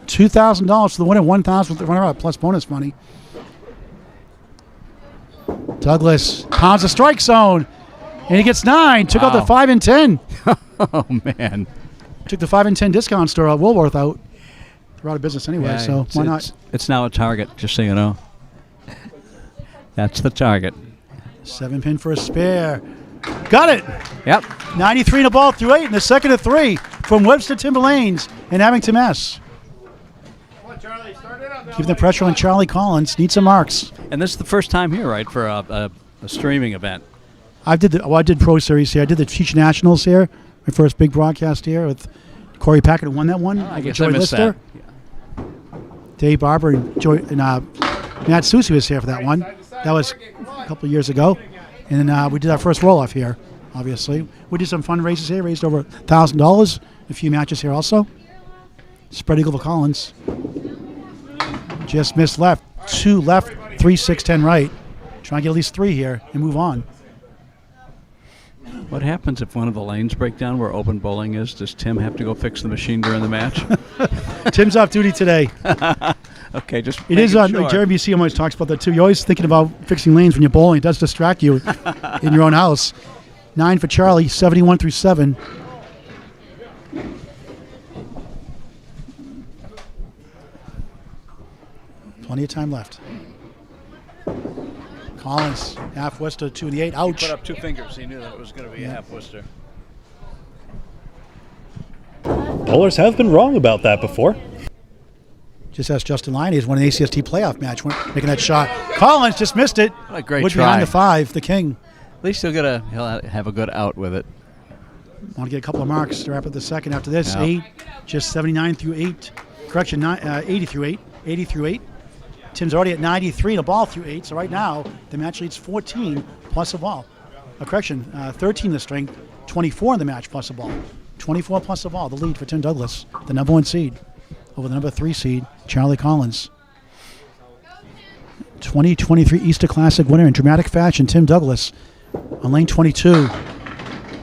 $2,000 for the winner, $1,000 with the runner-up plus bonus money. Douglas pounds the strike zone, and he gets 9. Took out the 5 and 10. Oh, man. Took the 5 and 10 discount store at Woolworth out. They're out of business anyway, so why not? It's now a Target, just so you know. That's the Target. 7 pin for a spare. Got it. Yep. 93 in the ball through 8 in the second of 3 from Webster Timberlanes in Abington, Mass. Keeping the pressure on Charlie Collins. Needs some marks. And this is the first time here, right, for a streaming event? I did Pro Series here. I did the Teach Nationals here. My first big broadcast here with Corey Packard, who won that one. I guess Joey I missed Lister. that. Yeah. Dave Barber and Matt Susi was here for that one. That was a couple of years ago. And then we did our first roll-off here, obviously. We did some fundraisers here, raised over $1,000. A few matches here also. Spread eagle for Collins. Just missed left. 2 left, 3, 6, 10 right. Try and get at least 3 here and move on. What happens if one of the lanes break down where open bowling is? Does Tim have to go fix the machine during the match? Tim's off duty today. Okay, just it is on. sure. Like Jerry BC always talks about that too. You're always thinking about fixing lanes when you're bowling. It does distract you in your own house. 9 for Charlie, 71 through 7. Plenty of time left. Collins, half Worcester, 2 and 8. Ouch. He put up 2 fingers. He knew that it was going to be a half Worcester. Bowlers have been wrong about that before. Just asked Justin Lyon. He's won an ACST playoff match, making that shot. Collins just missed it. What a great Wood try. behind the 5, the king. At least he'll have a good out with it. Want to get a couple of marks to wrap up the second after this. Yeah. 8, just 79 through 8. Correction, 80 through 8. 80 through 8. Tim's already at 93 and a ball through 8. So right now, the match leads 14 plus a ball. Correction, 13 in the string, 24 in the match plus a ball. 24 plus a ball, the lead for Tim Douglas, the number 1 seed. over the number 3 seed, Charlie Collins. 2023 Easter Classic winner in dramatic fashion, Tim Douglas on lane 22.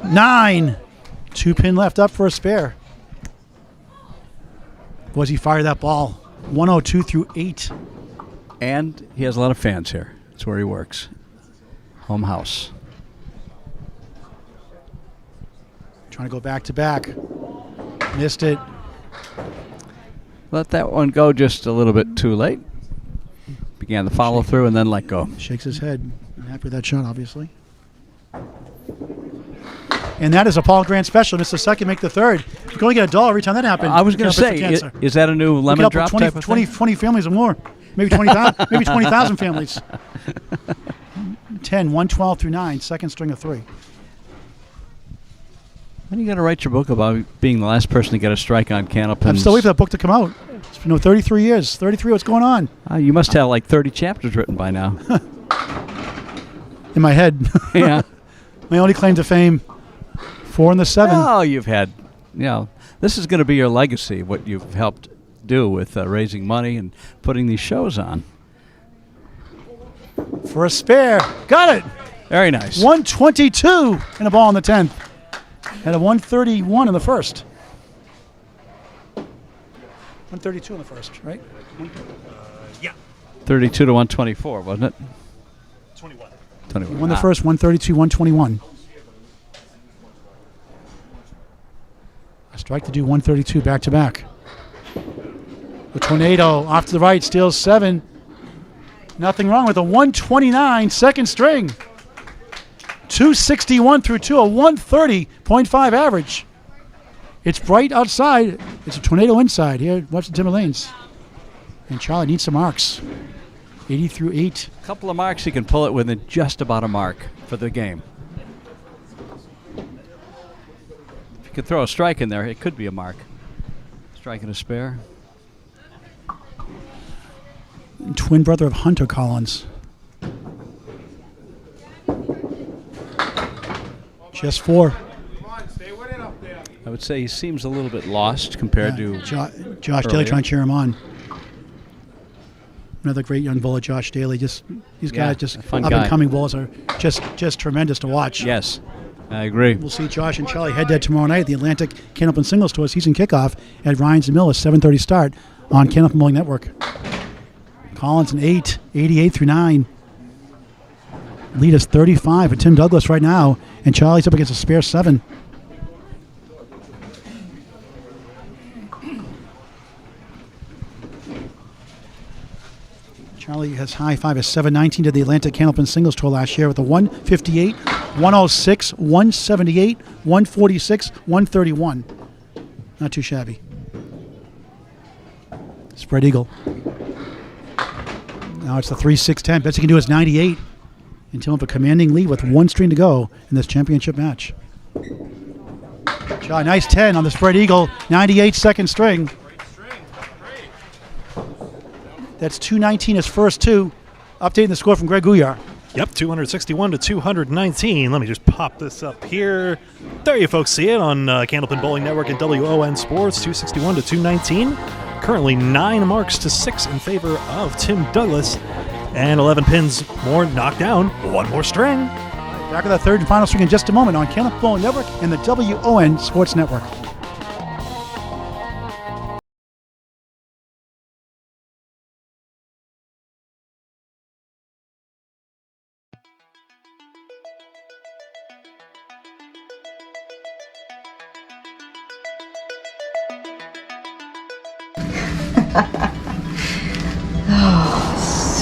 9. 2 pin left up for a spare. Was he fired that ball? 102 through 8. And he has a lot of fans here. That's where he works. Home house. Trying to go back to back. Missed it. Let that one go just a little bit too late. Began the follow through and then let go. Shakes his head. Happy with that shot, obviously. And that is a Paul Grant special. Miss the second, make the third. You can only get $1 every time that happens. I was going to say, is that a new lemon drop 20, type of 20, thing? 20 families or more. Maybe 20,000 maybe 20,000 families. 10, 112 through 9, second string of 3. When are you going to write your book about being the last person to get a strike on Candlepins? I'm still waiting for that book to come out. It's been 33 years. 33, what's going on? You must have like 30 chapters written by now. In my head. Yeah. My only claim to fame, 4 in the 7. Oh, you've had, this is going to be your legacy, what you've helped do with raising money and putting these shows on. For a spare. Got it. Very nice. 122 and a ball in the 10th. Had a 131 in the first. 132 in the first, right? Yeah. 32 to 124, wasn't it? 21. 21. Won the first, 132, 121. A strike to do 132 back to back. The Tornado off to the right, steals 7. Nothing wrong with a 129 second string. 261 through 2, a 130.5 average. It's bright outside. It's a Tornado inside. Here, watch the dimmer lanes. And Charlie needs some marks. 80 through 8. A couple of marks, he can pull it within just about a mark for the game. If you could throw a strike in there, it could be a mark. Strike and a spare. Twin brother of Hunter Collins. Just 4. I would say he seems a little bit lost compared to Josh Daly trying to cheer him on. Another great young bowler, Josh Daly. These guys, just up and coming bowlers, are just tremendous to watch. Yes, I agree. We'll see Josh and Charlie head-to-head tomorrow night at the Atlantic Candlepin Singles Tour season kickoff at Ryan's and Mill, a 7:30 start on Candlepin Bowling Network. Collins an 8, 88 through 9. Lead is 35 for Tim Douglas right now, and Charlie's up against a spare 7. Charlie has high 5 as 719 to the Atlantic Candlepin Singles Tour last year with a 158, 106, 178, 146, 131. Not too shabby. Spread eagle. Now it's the 3-6-10. Best he can do is 98. And Tim up a commanding lead with 1 string to go in this championship match. Charlie, nice 10 on the spread eagle. 98 second string. That's 219 his first 2. Updating the score from Greg Gouillart. Yep, 261 to 219. Let me just pop this up here. There you folks see it on Candlepin Bowling Network and W.O.N Sports, 261 to 219. Currently 9 marks to 6 in favor of Tim Douglas. And 11 pins more knocked down. 1 more string. Back with the third and final string in just a moment on Candlepin Bowling Network and the W.O.N Sports Network.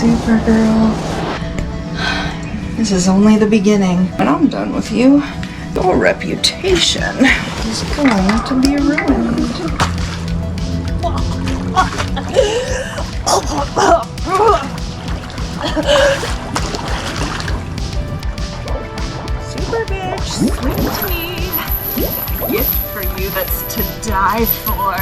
Supergirl. This is only the beginning. When I'm done with you, your reputation is going to be ruined. Super bitch, sweet tea. Gift for you that's to die for.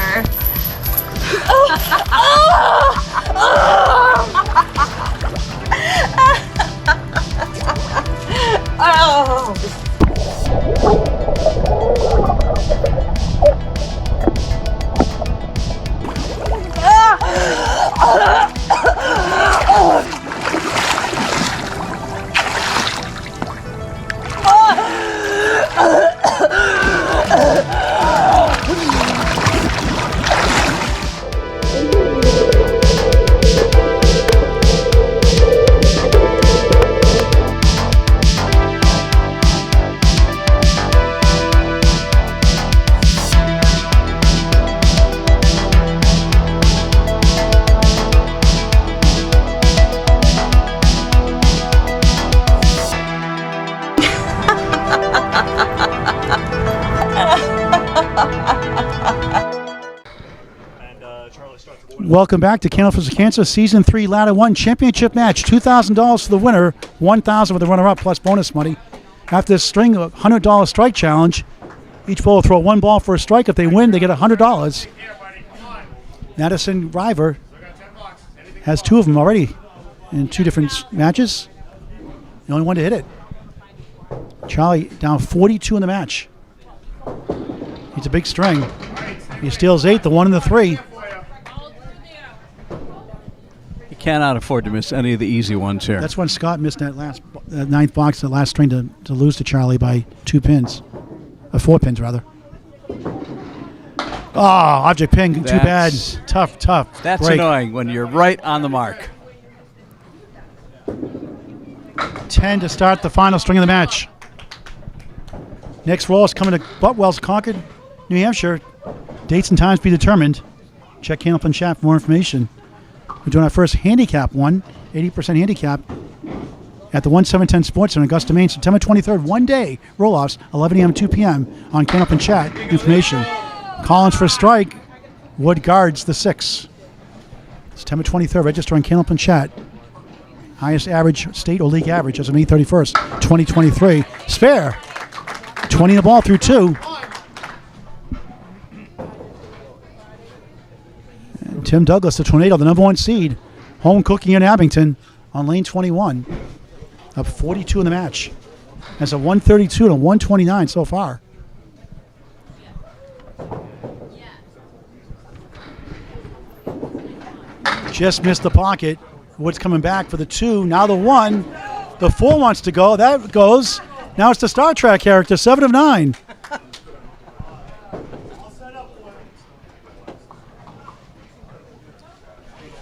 Welcome back to Candlepins for Cancer Season 3 Ladder 1 Championship Match. $2,000 for the winner, $1,000 for the runner-up, plus bonus money. After this string of $100 strike challenge, each bowler will throw one ball for a strike. If they win, they get $100. Madison River has 2 of them already in 2 different matches. The only one to hit it. Charlie down 42 in the match. He's a big string. He steals 8, the 1 and the 3. You cannot afford to miss any of the easy ones here. That's when Scott missed that last 9th box, the last string to lose to Charlie by 2 pins. 4 pins, rather. Oh, object pin, too bad. Tough. That's break. annoying when you're right on the mark. 10 to start the final string of the match. Next roll is coming to Butwell's, Concord, New Hampshire. Dates and times be determined. Check Candlepin chat for more information. We're doing our first handicap one, 80% handicap, at the 1-7-10 Sports in Augusta, Maine, September 23rd. 1 day roll-offs, 11 a.m. 2 p.m. on Candlepin chat information. Collins for a strike. Wood guards the 6. September 23rd. Register on Candlepin chat. Highest average, state or league average as of May 31st, 2023. Spare. 20 in the ball through 2. And Tim Douglas, the Tornado, the number 1 seed. Home cooking in Abington on lane 21. Up 42 in the match. That's a 132 to 129 so far. Just missed the pocket. Wood's coming back for the 2. Now the 1. The 4 wants to go. That goes. Now it's the Star Trek character, 7 of 9.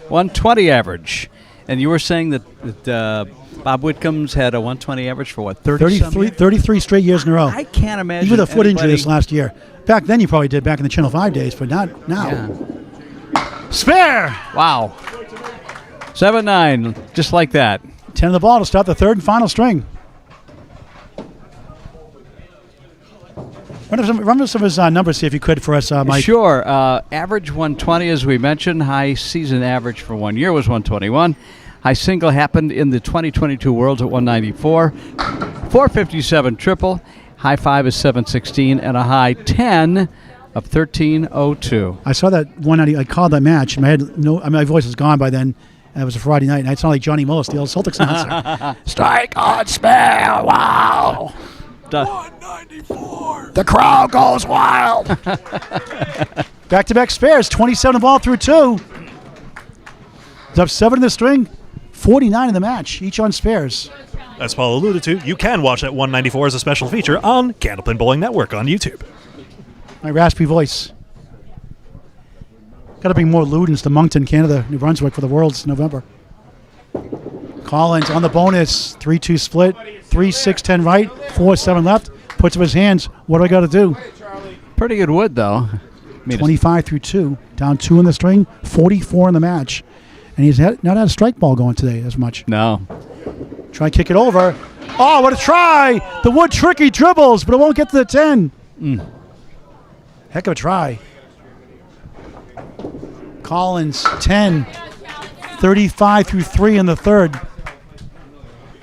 .120 average. And you were saying that Bob Whitcomb's had a 120 average for what, 33 straight years in a row. I can't imagine. Even with a foot injury this last year. Back then you probably did, back in the Channel 5 days, but not now. Yeah. Spare! Wow. 7-9, just like that. 10 of the ball to start the 3rd and final string. Run some of his numbers, see if you could, for us, Mike. Sure. Average 120, as we mentioned. High season average for 1 year was 121. High single happened in the 2022 Worlds at 194. 457 triple. High 5 is 716, and a high 10 of 1302. I saw that 190. I called that match. My voice was gone by then. It was a Friday night, and I sounded like Johnny Mullis, the old Celtics announcer. Strike on spare! Wow! 194. The crowd goes wild. Back-to-back spares. 27 the ball through 2. It's up 7 in the string. 49 in the match. Each on spares. As Paul alluded to, you can watch that 194 as a special feature on Candlepin Bowling Network on YouTube. My raspy voice. Got to bring more Ludens to Moncton, Canada, New Brunswick for the Worlds in November. Collins on the bonus. 3-2 split. 3-6-10 right. 4-7 left. Puts up his hands. What do I got to do? Pretty good wood, though. 25 through 2. Down 2 in the string. 44 in the match. And he's not had a strike ball going today as much. No. Try to kick it over. Oh, what a try! The Wood tricky dribbles, but it won't get to the 10. Heck of a try. Collins, 10. 35 through 3 in the 3rd.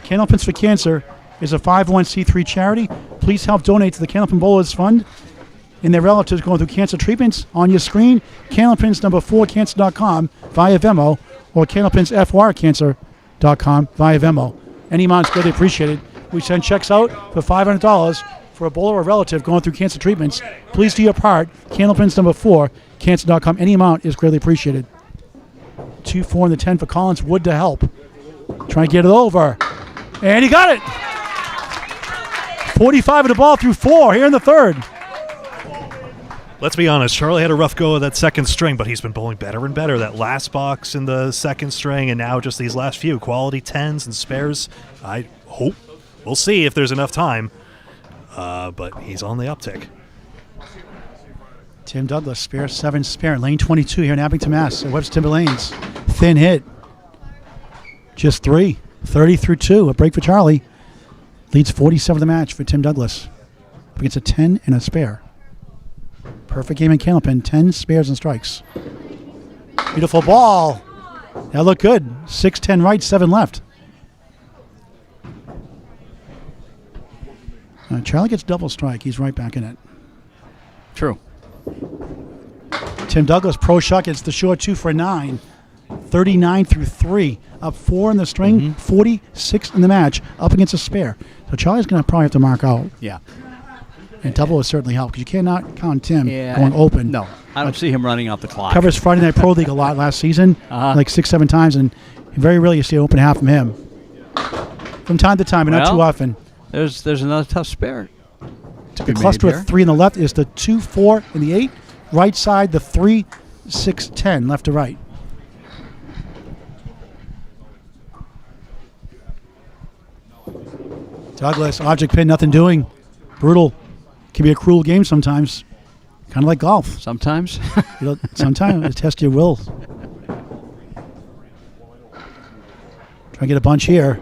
Candlepins for Cancer is a 501c3 charity. Please help donate to the Candlepin Bowlers Fund and their relatives going through cancer treatments. On your screen, Candlepins number 4cancer.com via Venmo, or candlepins4cancer.com via Venmo. Any amount is greatly appreciated. We send checks out for $500 for a bowler or relative going through cancer treatments. Please do your part. Candlepins number 4cancer.com. Any amount is greatly appreciated. 2-4 in the 10 for Collins. Wood to help. Trying to get it over. And he got it. 45 of the ball through 4 here in the 3rd. Let's be honest, Charlie had a rough go of that 2nd string, but he's been bowling better and better. That last box in the 2nd string, and now just these last few. Quality 10s and spares. I hope. We'll see if there's enough time. But he's on the uptick. Tim Douglas, spare 7 spare. Lane 22 here in Abington, Mass. At Webster Timber Lanes. Thin hit. Just 3. 30 through 2. A break for Charlie. Leads 47 of the match for Tim Douglas. Against a 10 and a spare. Perfect game in Candlepin. 10 spares and strikes. Beautiful ball. That looked good. 6-10 right, 7 left. Charlie gets double strike. He's right back in it. True. Tim Douglas, pro shot, gets the short 2 for 9. 39 through 3. Up 4 in the string, 46 in the match. Up against a spare. So Charlie's going to probably have to mark out. Yeah. And double will certainly help because you cannot count Tim Yeah. going open. No, I don't see him running out the clock. Covers Friday Night Pro League a lot last season, like 6-7 times, and very rarely you see an open half from him. From time to time, but not too often. There's another tough spare. The cluster of 3 on the left is the 2, 4, and the 8. Right side, the 3, 6, 10, left to right. Douglas, object pin, nothing doing. Brutal. Can be a cruel game sometimes. Kind of like golf. Sometimes. Sometimes it tests your will. Try to get a bunch here.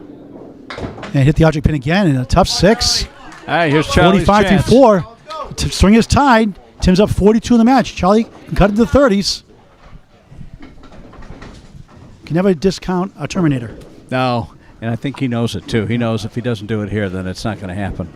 And hit the object pin again in a tough 6. All right, here's Charlie's 45 chance. through 4. The string is tied. Tim's up 42 in the match. Charlie can cut into the 30s. Can never discount a Terminator. No, and I think he knows it too. He knows if he doesn't do it here, then it's not going to happen.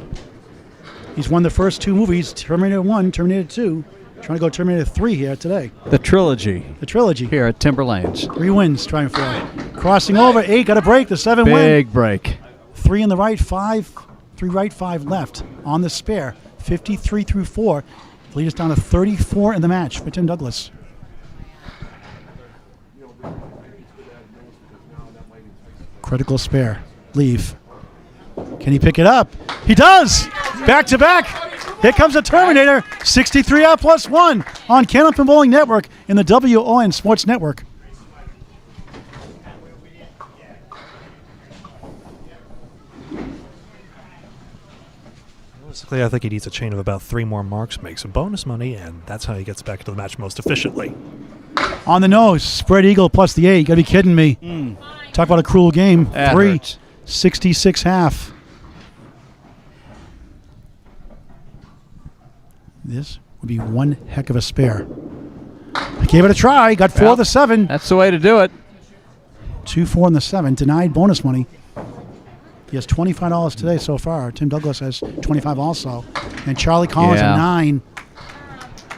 He's won the first 2 movies, Terminator 1, Terminator 2. Trying to go Terminator 3 here today. The trilogy. The trilogy. Here at Timberlanes. 3 wins trying for it. Crossing over, 8, got a break, the 7 win. Big break. 3 in the right, 5, 3 right, 5 left on the spare. 53 through 4. The lead is down to 34 in the match for Tim Douglas. Critical spare. Leave. Can he pick it up? He does! Back to back. Here comes a Terminator. 63 out plus 1 on Candlepin Bowling Network in the W.O.N Sports Network. Realistically, I think he needs a chain of about 3 more marks, make some bonus money, and that's how he gets back to the match most efficiently. On the nose, spread eagle plus the 8. You gotta be kidding me. Talk about a cruel game. That 3, hurts. 66 half. This would be one heck of a spare. I gave it a try. Got 4 of the 7. That's the way to do it. 2, 4, and the 7. Denied bonus money. He has $25 today so far. Tim Douglas has 25 also. And Charlie Collins Yeah. at 9.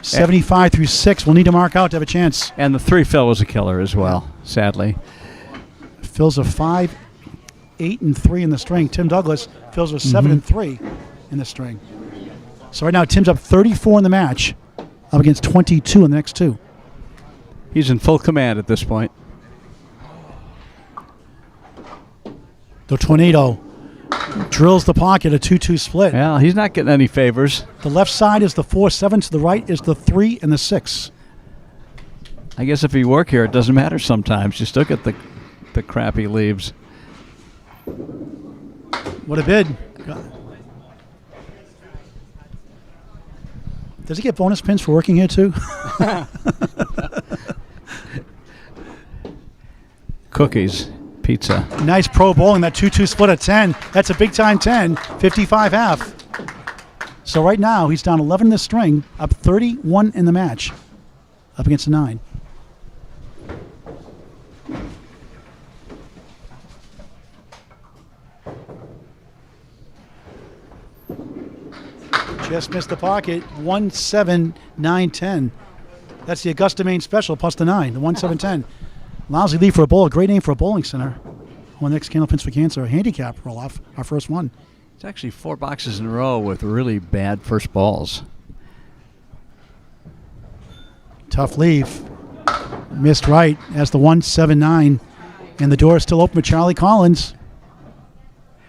75 through 6. We'll need to mark out to have a chance. And the 3 fill was a killer as well, sadly. Fills a 5, 8, and 3 in the string. Tim Douglas fills a 7 and 3 in the string. So right now Tim's up 34 in the match, up against 22 in the next 2. He's in full command at this point. The Tornado drills the pocket, a 2-2 split. Well, he's not getting any favors. The left side is the 4-7, to the right is the 3 and the 6. I guess if you work here, it doesn't matter sometimes. You still get the crappy leaves. What a bid. Does he get bonus pins for working here too? Cookies, pizza. Nice pro bowling, that 2-2 split at 10. That's a big time 10, 55 half. So right now he's down 11 in the string, up 31 in the match, up against a 9. Just missed the pocket. 1-7-9-10. That's the Augusta Maine special plus the 9. The 1-7-10. Lousy lead for a bowler. Great name for a bowling center. On the next Candlepins for Cancer handicap roll off. Our first one. It's actually 4 boxes in a row with really bad first balls. Tough leave. Missed right as the 1-7-9. And the door is still open with Charlie Collins.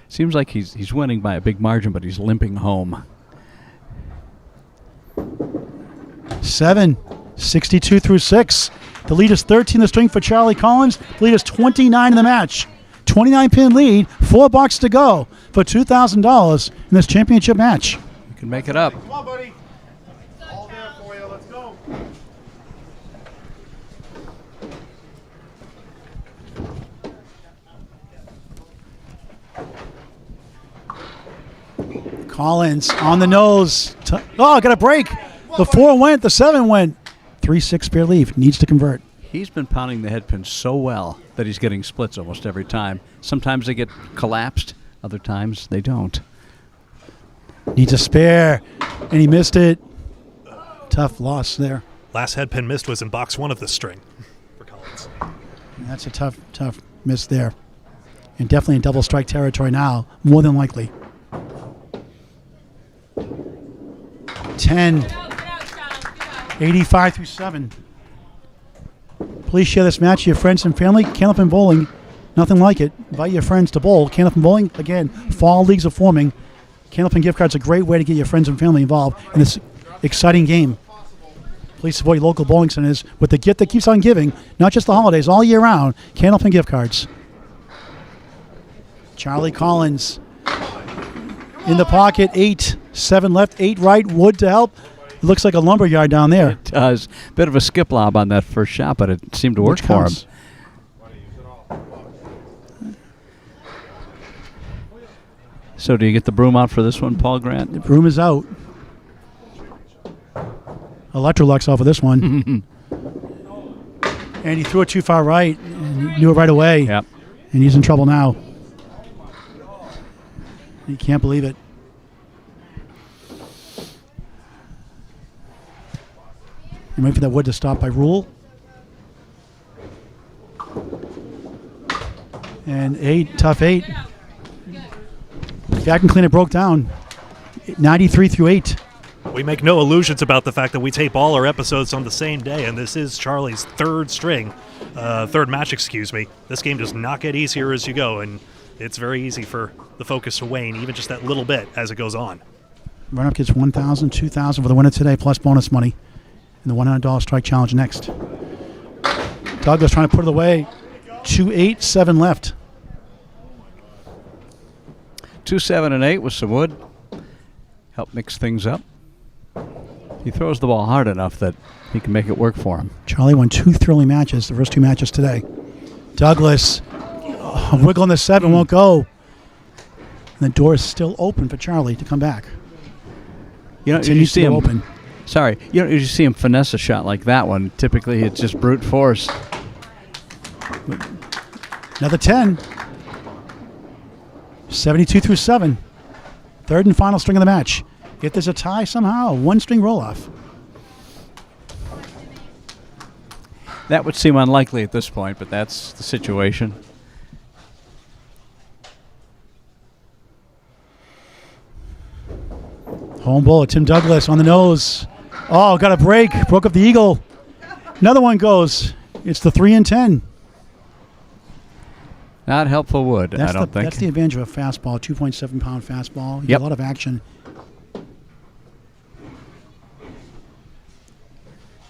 Seems like he's winning by a big margin, but he's limping home. 7, 62 through 6. The lead is 13 in the string for Charlie Collins. The lead is 29 in the match. 29-pin lead, 4 bucks to go for $2,000 in this championship match. You can make it up. Come on, buddy. All there for you. Let's go. Collins on the nose. Oh, got a break. The 4 went. The 7 went. 3-6 spare leave. Needs to convert. He's been pounding the head pin so well that he's getting splits almost every time. Sometimes they get collapsed. Other times they don't. Needs a spare. And he missed it. Tough loss there. Last head pin missed was in box 1 of this string for Collins. That's a tough miss there. And definitely in double strike territory now, more than likely. 10. 85 through 7. Please share this match with your friends and family. Candlepin Bowling, nothing like it. Invite your friends to bowl. Candlepin Bowling, again, fall leagues are forming. Candlepin gift cards are a great way to get your friends and family involved in this exciting game. Please support your local bowling centers with the gift that keeps on giving, not just the holidays, all year round. Candlepin gift cards. Charlie Collins in the pocket, 8, 7 left, 8 right, Wood to help. It looks like a lumberyard down there. It does. Bit of a skip lob on that first shot, but it seemed to work for him. So do you get the broom out for this one, Paul Grant? The broom is out. Electrolux off of this one. And he threw it too far right. And he knew it right away. Yep. And he's in trouble now. He can't believe it. And wait for that wood to stop by rule. And 8, tough 8. Back and clean it broke down. 93 through 8. We make no illusions about the fact that we tape all our episodes on the same day, and this is Charlie's third match, excuse me. This game does not get easier as you go, and it's very easy for the focus to wane, even just that little bit as it goes on. Run-up gets $1,000, $2,000 for the winner today, plus bonus money. And the $100 strike challenge next. Douglas trying to put it away. 2-8, 7 left. 2, 7, and 8 with some wood. Help mix things up. He throws the ball hard enough that he can make it work for him. Charlie won 2 thrilling matches, the first 2 matches today. Douglas, wiggle on the 7, won't go. And the door is still open for Charlie to come back. You know, you see him open. Sorry, you don't usually see him finesse a shot like that one. Typically, it's just brute force. Another 10. 72 through 7. Third and final string of the match. If there's a tie somehow, 1-string roll-off. That would seem unlikely at this point, but that's the situation. Home bowler Tim Douglas on the nose. Oh, got a break. Broke up the eagle. Another one goes. It's the 3 and 10. Not helpful wood, I don't think. That's the advantage of a fastball, 2.7-pound fastball. You Yep. get a lot of action.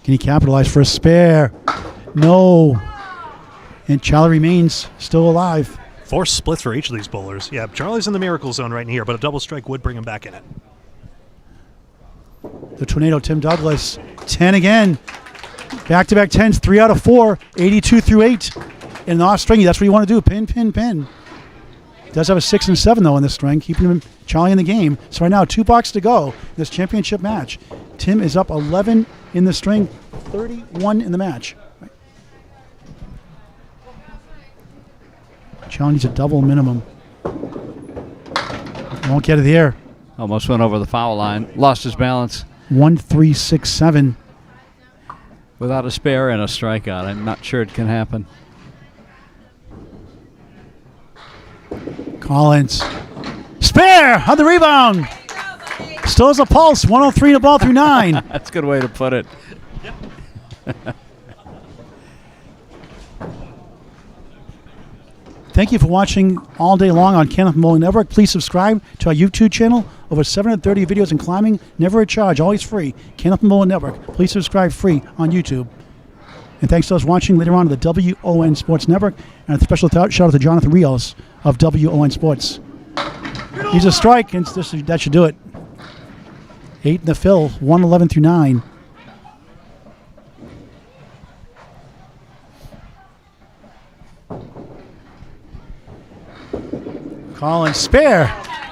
Can he capitalize for a spare? No. And Charlie remains still alive. 4 splits for each of these bowlers. Yeah, Charlie's in the miracle zone right here, but a double strike would bring him back in it. The tornado, Tim Douglas. 10 again. Back-to-back 10s, 3 out of 4. 82 through 8. In the off string, that's what you want to do. Pin, pin, pin. Does have a 6 and 7, though, in this string, keeping him Charlie in the game. So right now, 2 boxes to go in this championship match. Tim is up 11 in the string, 31 in the match. Charlie needs a double minimum. Won't get it here. Almost went over the foul line. Lost his balance. 1, 3, 6, 7. Without a spare and a strikeout. I'm not sure it can happen. Collins. Spare on the rebound. Still has a pulse. 103 to ball through 9. That's a good way to put it. Thank you for watching all day long on Candlepin Bowling Network. Please subscribe to our YouTube channel. Over 730 videos in climbing, never a charge, always free. Candlepin Bowling Network. Please subscribe free on YouTube. And thanks to those watching later on the W.O.N Sports Network. And a special shout out to Jonathan Rios of W.O.N Sports. He's a strike, and that should do it. 8 in the fill, 111 through 9. Collins, spare.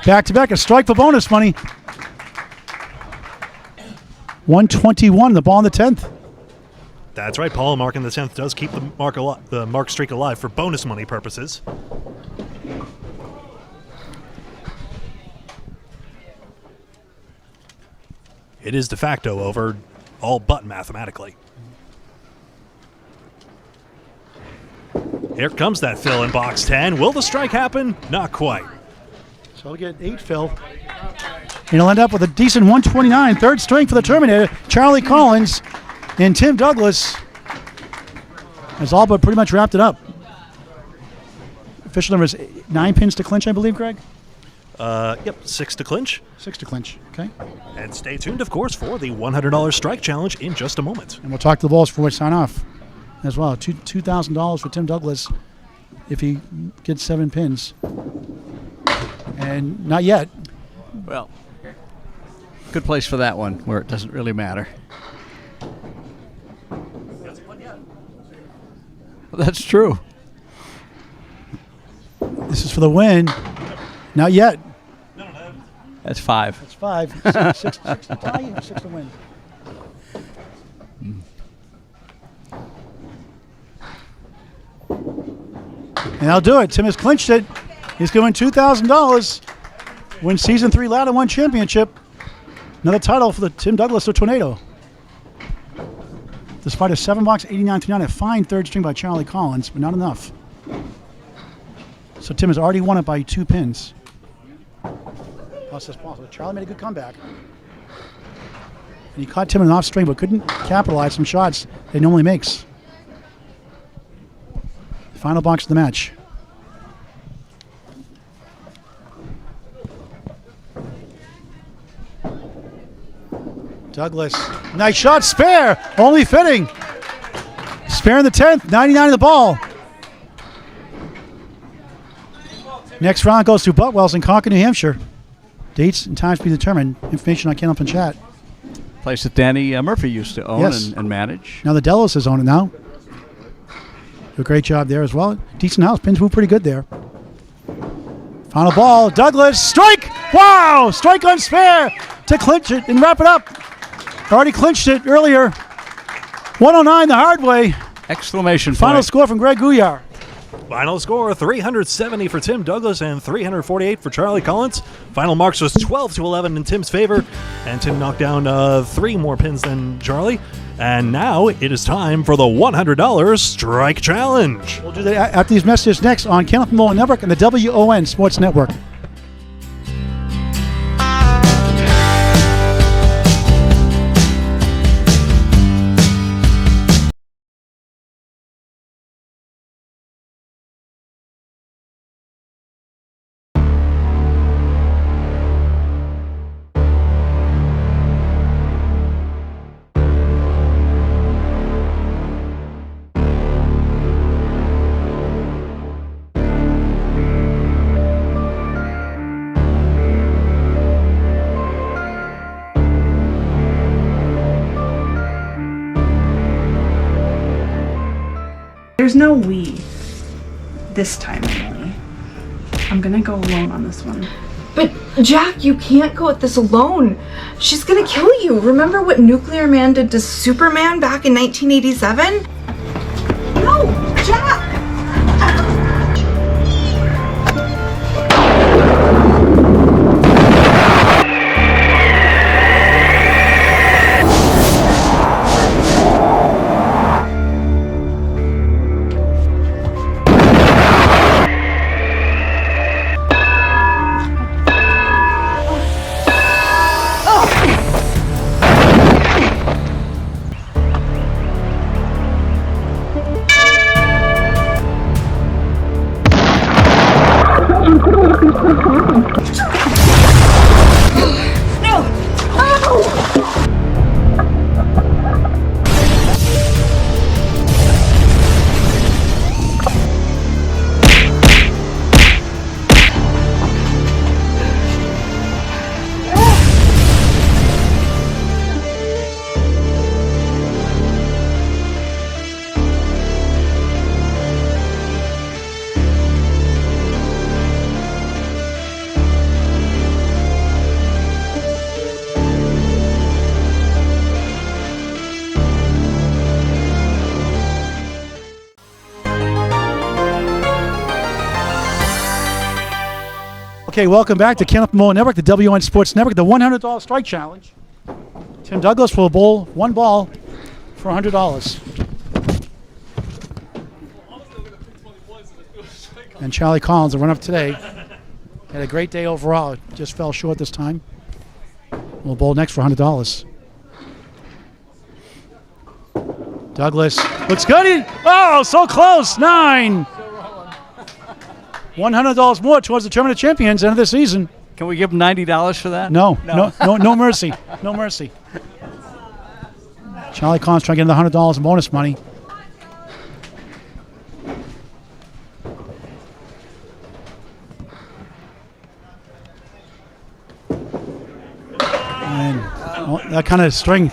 Back to back, a strike for bonus money. 121, the ball in the 10th. That's right. Paul marking the 10th does keep the mark streak alive for bonus money purposes. It is de facto over, all but mathematically. Here comes that fill in box 10. Will the strike happen? Not quite. So we'll get 8 fill. And he'll end up with a decent 129. Third string for the Terminator. Charlie Collins and Tim Douglas has all but pretty much wrapped it up. Official number is 9 pins to clinch, I believe, Greg? Yep, 6 to clinch. 6 to clinch, okay. And stay tuned, of course, for the $100 strike challenge in just a moment. And we'll talk to the balls before we sign off as well. $2,000 for Tim Douglas if he gets 7 pins. And not yet. Well, good place for that one where it doesn't really matter. That's true. This is for the win. Not yet. That's 5. That's 5. 6 to tie or 6 to win? And I'll do it. Tim has clinched it. He's going to win $2,000. Win Season 3 Ladder 1 Championship. Another title for the Tim Douglas or Tornado. Despite a 7-box 89-9, a fine third string by Charlie Collins, but not enough. So Tim has already won it by 2 pins. Plus this possible. Charlie made a good comeback. And he caught Tim in an off string, but couldn't capitalize some shots that he normally makes. Final box of the match. Douglas, nice shot, spare, only fitting. Spare in the 10th, 99 in the ball. Next round goes to Butwell's in Concord, New Hampshire. Dates and times to be determined. Information on Candlepin Chat. Place that Danny Murphy used to own Yes. and manage. Now the Delos is on it now. Do a great job there as well. Decent house, pins move pretty good there. Final ball, Douglas, strike! Wow, strike on spare to clinch it and wrap it up. Already clinched it earlier. 109 the hard way. Exclamation point. Final score from Greg Gouillart. Final score, 370 for Tim Douglas and 348 for Charlie Collins. Final marks was 12-11 in Tim's favor, and Tim knocked down 3 more pins than Charlie. And now it is time for the $100 Strike Challenge. We'll do that after these messages next on Candlepin Bowling Network and the W.O.N Sports Network. There's no we this time, Emily. I'm gonna go alone on this one. But Jack, you can't go at this alone. She's gonna kill you. Remember what Nuclear Man did to Superman back in 1987? No, Jack! Okay, welcome back to Candlepin Bowling Network, the W.O.N Sports Network, the $100 strike challenge. Tim Douglas will bowl one ball for $100. And Charlie Collins, the run-up today, had a great day overall. Just fell short this time. We'll bowl next for $100. Douglas looks good. Oh, so close. 9. $100 more towards the Terminator champions end of the season. Can we give him $90 for that? No mercy. No mercy. Charlie Collins trying to get another $100 in bonus money. And that kind of string,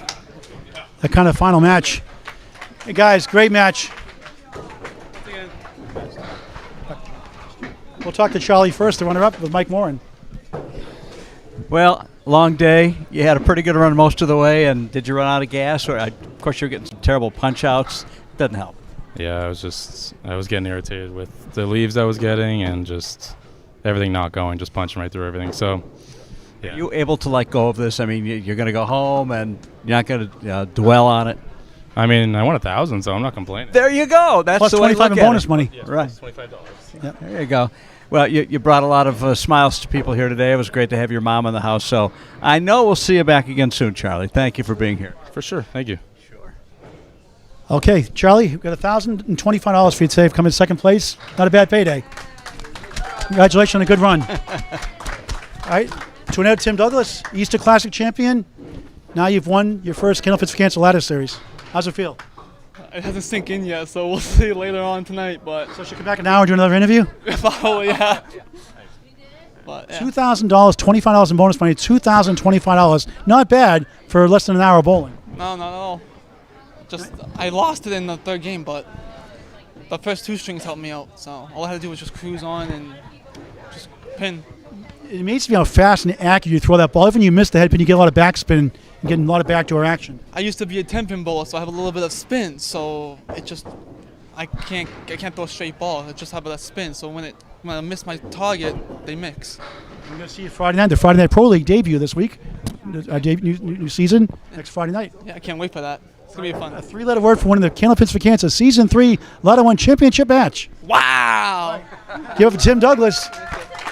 that kind of final match. Hey guys, great match. We'll talk to Charlie first, the runner-up with Mike Morin. Well, long day. You had a pretty good run most of the way, and did you run out of gas? Or, of course, you're getting some terrible punch-outs. Doesn't help. Yeah, I was getting irritated with the leaves I was getting and just everything not going, just punching right through everything. So, yeah. Are you able to let go of this? I mean, you're going to go home and you're not going to dwell on it. I mean, I won 1,000, so I'm not complaining. There you go. That's plus the way to look in at bonus it. money. Yeah, right. $25. Yep. There you go. Well, you brought a lot of smiles to people here today. It was great to have your mom in the house. So I know we'll see you back again soon, Charlie. Thank you for being here. For sure. Thank you. Sure. Okay, Charlie, we've got $1,025 for you today. Come in second place. Not a bad payday. Congratulations on a good run. All right, to another Tim Douglas, Easter Classic champion. Now you've won your first Candlepins for Cancer ladder series. How's it feel? It hasn't sink in yet, so we'll see later on tonight. But So she'll come back an hour and do another interview? probably, yeah. But, yeah. $2,000, $25 in bonus money, $2,025. Not bad for less than an hour of bowling. No, not at all. Just I lost it in the third game, but the first two strings helped me out. So all I had to do was just cruise on and just pin. It amazes me how fast and accurate you throw that ball. Even when you miss the head pin, you get a lot of backspin and getting a lot of backdoor action. I used to be a 10-pin bowler, so I have a little bit of spin. So it just I can't throw a straight ball. I just have that spin. So when I miss my target, they mix. We're going to see you Friday night. The Friday Night Pro League debut this week. Our new season next Friday night. Yeah, I can't wait for that. It's going to be fun. A 3-letter word for winning the Candlepins for Cancer Season 3 Lotto 1 Championship match. Wow! Give it to Tim Douglas.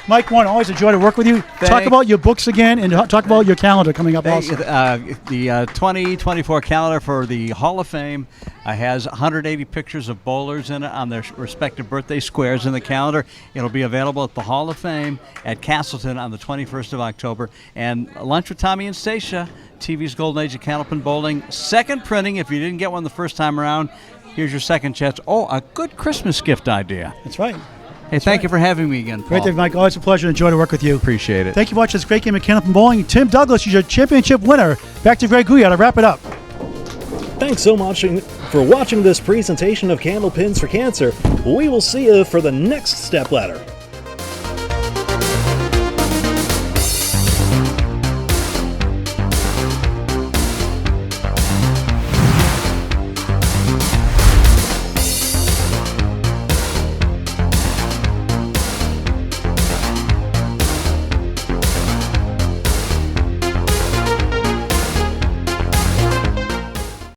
Mike Morin, always a joy to work with you. Talk about your books again and talk about your calendar coming up also. The 2024 calendar for the Hall of Fame has 180 pictures of bowlers in it on their respective birthday squares in the calendar. It'll be available at the Hall of Fame at Castleton on the 21st of October. And Lunch with Tommy and Stacia, TV's Golden Age of Candlepin Bowling. Second printing, if you didn't get one the first time around, here's your second chance. Oh, a good Christmas gift idea. That's right. Hey, thank you for having me again, Paul. Great day, Mike. Always a pleasure and a joy to work with you. Appreciate it. Thank you for watching this great game of Candlepin Bowling. Tim Douglas is your championship winner. Back to Greg Gouillart to wrap it up. Thanks so much for watching this presentation of Candlepins for Cancer. We will see you for the next step ladder.